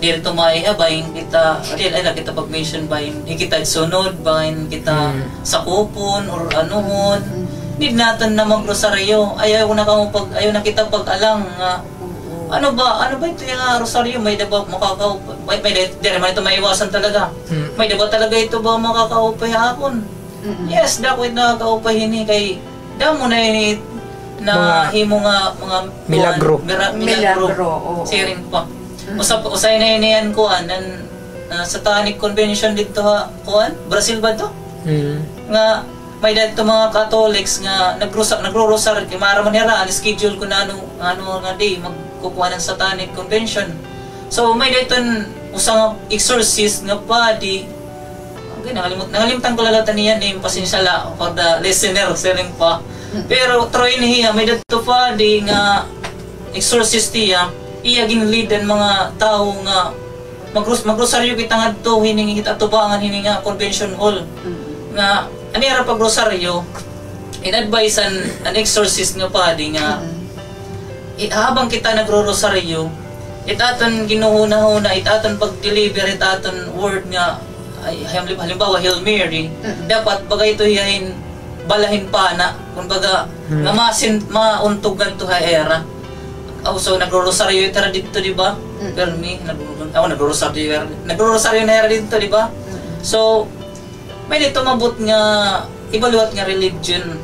dito maihabayin kita, kita pag-mention bayin, kita sunod, bayin kita sakupon or anuhon, need natin na mag-rosaryo. Ayaw na kita pag-alang nga ano ba ito yung rosaryo, may diba makakaupay, may ito maiwasan talaga, may diba talaga ito ba makakaupay hapon? Yes, dapat nakakaupay hini kay damo na yun na himo nga mga milagro sirin pa usay na yan kuan Satanic Convention dito Brazil ba to? Nga may dito mga Catholics nga nagro-rosar kay mara man hira schedule ko na ano nga day magkukuha ng Satanic Convention. So may dito usang exorcist nga padi. Okay, nangalimutan ko lalatan niya name, pasensya la for the listener selling pa. Pero Troy niya may dito padi nga exorcist iya ginleadan mga tao nga magrosaryo kita ngadto hiningi kita tubangan hininga convention hall nga ani ra pag-rosaryo, in-advise an exorcist nga padi nga habang kita nagro-rosaryo, itaton ginuhuna-huna, itaton pag-deliver, itaton word nga halimbawa Hail Mary, dapat bagay ito hiyahin balahin pa na kumbaga nga mauntugan to ha era. So nagro-rosaryo ito dito, di ba? Pero nagro-rosaryo na era dito, di ba? So may dito mabot nga ibaluat nga religion.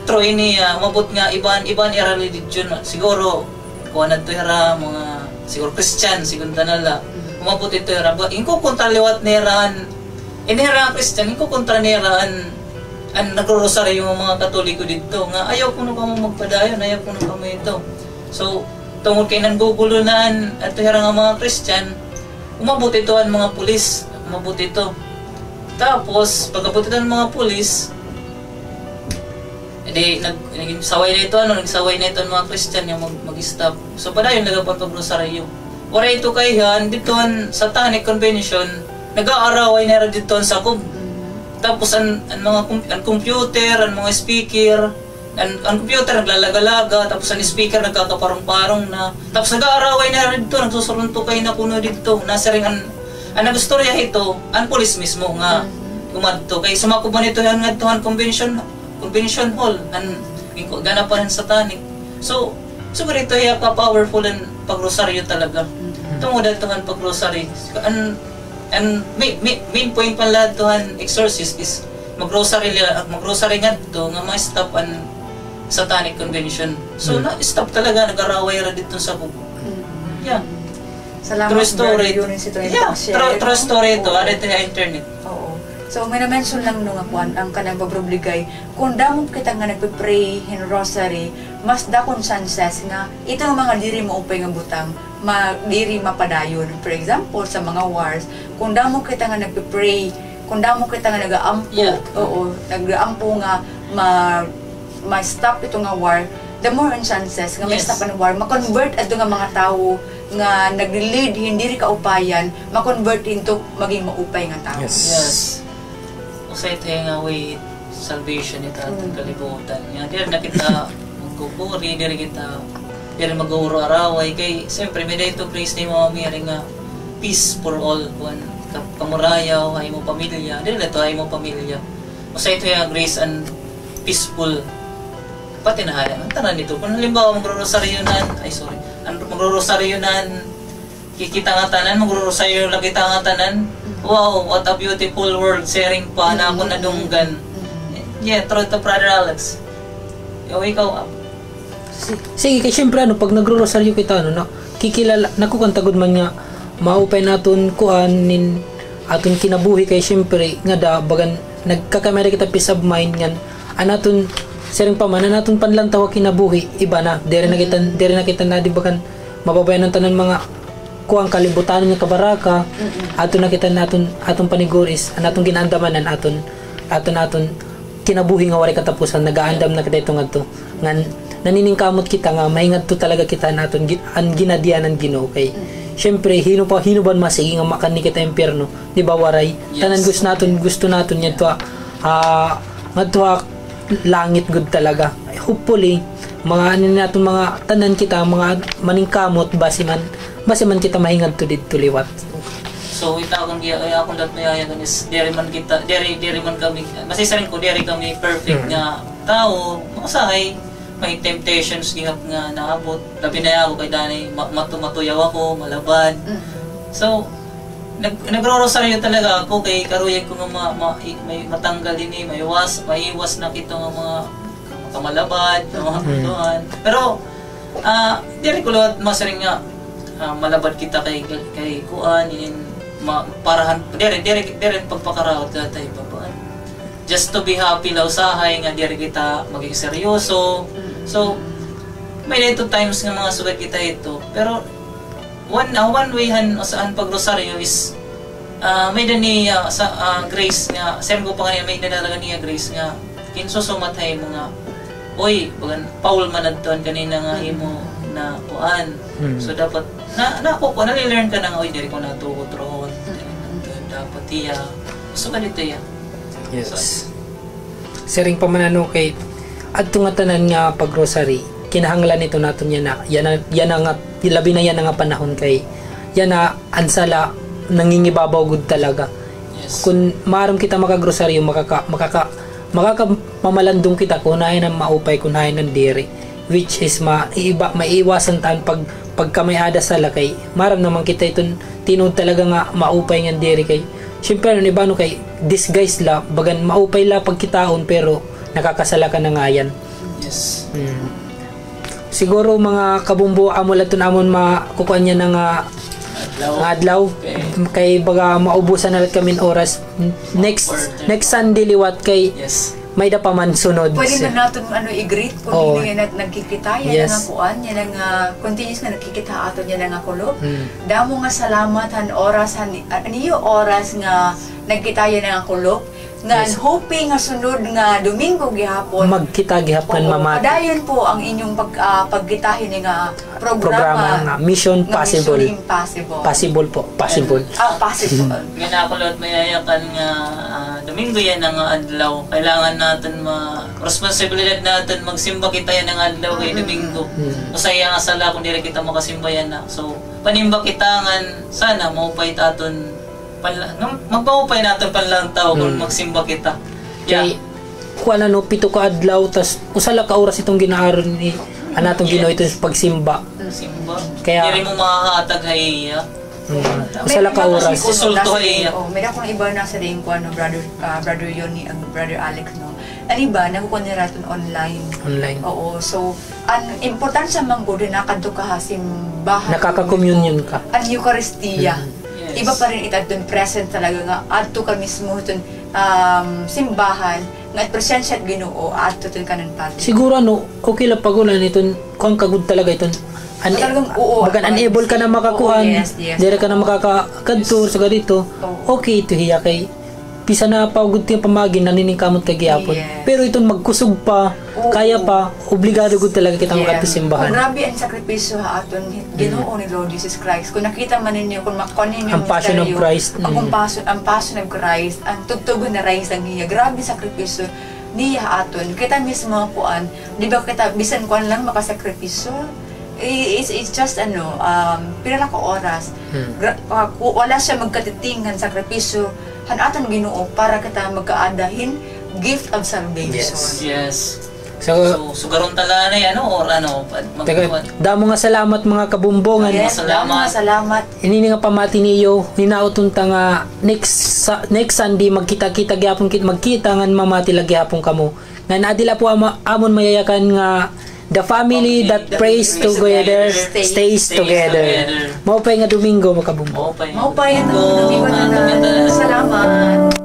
Troy niya mabot nga iban era religion. Siguro kuan adto era mga siguro Christian sigun tanala. Mabot ito era ba inko kontra liwat neran. Inera Christian inko kontra neran an nagro-rosaryo yung mga Katoliko dito nga ayaw kuno ka mo magpadayon, ayaw kuno ka mo ito. So tungod kay nanggugulo naan adto era nga mga Christian, umabot ito ang mga pulis, umabot ito. Tapos, pagkabot ito ng mga pulis, nagsaway na ito ang mga Christian yung mag-stop. So, padayon nagpapag-rosaryo. Wala ito kayhan, dito ang Satanic Convention, nag-aaraway na rin dito ang sakub. Tapos, ang computer, ang mga speaker, ang computer naglalagalaga, tapos ang speaker nagkakaparong-parong na. Tapos, nag-aaraway na rin dito, nagsusuruntukay na puno dito. Nasa rin ang nagustorya ito, ang police mismo nga gumadto kay sumakuban ito yan nga convention hall ang ganapan ng Satanic. So siguro ito ay ka-powerful ang pag-rosaryo talaga. Tungod ito ang pag-rosaryo. And main point pa lahat ito ang exorcist is mag-rosary nga ito nga ma-stop ang Satanic Convention. So na-stop talaga, nag-araway ra dito sa kubo. Yeah. Salamat, true story. True story ito. Ano ito yung internet. Oo. So, may na-mention lang nung akuan, ang kanang pabrobligay, kung damog kita nga nagpipray in rosary, mas dakon chances nga, ito ang mga diri maupay nga butang, diri mapadayon. For example, sa mga wars, kung damog kita nga nagpipray, kung damog kita nga nag-aampo, nag-aampo nga, ma-stop ito nga war, the more chances nga may stop ang war, ma-convert ato nga mga tao nga nag-lead hindi ri kaupayan, ma-convert into maging maupay nga tao. Yes. usay tayo nga way salvation ito atong kalibutan. Nga, diri na kita magkukuri, diri mag-uuro araway. Kay, siyempre, may dito praise ni Mama Mary nga peace for all. Kung kamurayaw, ay mo pamilya. Diri na ito, ay mo pamilya. Usay ito yung grace and peaceful. Pati na ang tanan nito. Kung halimbawa, magro-rosaryonan, magro-rosaryonan, kikita nga tanan, magro-rosaryo lang kita nga tanan. Wow, what a beautiful world sharing pa na ako nadunggan. Yeah, true to Brother Alex. Ikaw, sige, kay syempre pag nagro-rosaryo kita kikilala nakukantagod man nga maupay naton kuanin aton kinabuhi kay syempre nga da bagan nagkakamera kita peace of mind ngan anaton sering pa man naton panlantaw kinabuhi iba na dere na kita na di bagan mababayan ng tanan mga kuang kalibutan nga kabaraka aton nakita naton atong paniguris anaton ginaandamanan aton kinabuhi nga wala katapusan nagaandam na kita itong adto ngan naniningkamot kita nga mahingad to talaga kita naton ang ginadianan Ginoo kay syempre hinuban masigi nga makan ni kita impierno di ba waray tanan gusto naton yan to langit good talaga hopefully mga naton mga tanan kita mga maningkamot basi man kita mahingad to didto liwat. So ita akong dat mayayagan is dere man kami masisarin ko dere kami perfect nga tao masahay may temptations gihap nga naabot labi na ako kay danay matuyaw ako malabad. So nagro-rosaryo talaga ako kay karuyan ko nga may matanggal ini maiwas na kito nga mga kamalabad mga tutuan pero diri ko lot masaring nga malabad kita kay kuan in parahan dere pagpakaraot datay babaan just to be happy law usahay nga dere kita maging seryoso. So may dito times nga mga sugat kita ito pero one way saan pag rosaryo is may dani sa grace nga same ko pa kanina may dinalaga niya grace nga kinsusumatay mo nga oy bagan Paul manadton kanina nga imo na kuan so dapat nali-learn ka na oy diri ko natugot ron dapat iya gusto ka dito ya yes so, sering pa manano kay adto nga tanan nga pag rosary kinahanglan nito naton yan nga labi na yan nga panahon kay yan na ansala nangingibabaw gud talaga yes. Kung maaram kita makagrosaryo makakamalandong kita kunahin ang maupay kunahin ng diri which is maiiwasan taan pagka may ada sa lakay maram naman kita iton tinud talaga nga maupay ng diri kay syempre ibano kay disguise la bagan maupay la pagkitaon pero nakakasala ka na nga yan. Yes. Siguro mga kabumbo amo laton amon makukuan niya ng adlaw. Kay baga maubusan na lat kami oras. Next Sunday liwat kay yes. May da pa man sunod. Pwede man natin i-greet kung hindi nga nagkikita yan nga kuan yan nga continuous nga nagkikita ato yan nga kulo. Damo nga salamat han oras niyo oras nga nagkita yan nga kulo. Nga hoping nga sunod nga Domingo gihapon magkita gihapon mamati. Padayon po ang inyong pagkitahin nga programa nga Mission Possible. Possible. Possible. Ginakulot mayayakan nga Domingo yan ang adlaw. Kailangan natin responsibilidad natin magsimba kita yan ang adlaw kay Domingo. Usaya nga sala kung diri kita makasimba yan na. So panimba kitangan sana maupay taton magpaupay natin panlantaw kung magsimba kita. Kay kuan pito ka adlaw tas usala ka oras itong ginaaron ni anatong Ginoo ito pagsimba. Simba. Kaya diri mo makahatag hayya. Usala ka oras. Sulto hayya. May akong iba na sa ring ko brother Yoni ang brother Alex no. Ani ba nakukuha nila natin online. Oo. So ang important sa manggod na kadto ka simbahan. Nakaka-communion ka. Ang Eucharistia. Iba pa rin ito doon present talaga nga adto ka mismo doon simbahan nga presensya at Ginoo adto doon kanan pati. Siguro okay lang pagulan iton kung kagud talaga iton bagan unable ka na makakuhan dire ka na makakakadto sa ganito okay ito hiya kay pisa na pagod ti pamagin nanining kamot kay gyapon. Yes. Pero itong magkusog pa, Oo. kaya pa, obligado gud talaga kita Yeah. makadto simbahan. Kung grabe ang sakripisyo ha aton Ginoo ni Lord Jesus Christ. Kung nakita man ninyo, kung makuha ninyo Ang passion of Christ. ang passion of Christ, ang tugtugon na rise ang niya. Grabe sakripisyo niya aton. Kita mismo kuan, di ba kita bisan kuan lang makasakripisyo. It's just pila ka oras. Wala siya magkatitingan sakripisyo han aton Ginoo para kita magkaadahin gift of salvation. Yes. So, Sugaron tala na or damo nga salamat mga kabumbongan. Yes, salamat. Ini nga pamati niyo, hinauton ta nga next Sunday magkita-kita gyapon magkita nga mamati lagi hapon kamo. Nga nadila po amon mayayakan nga the family that prays together stays together. Maupay nga Domingo mga kabumbong. Maupay nga Domingo na. Salamat.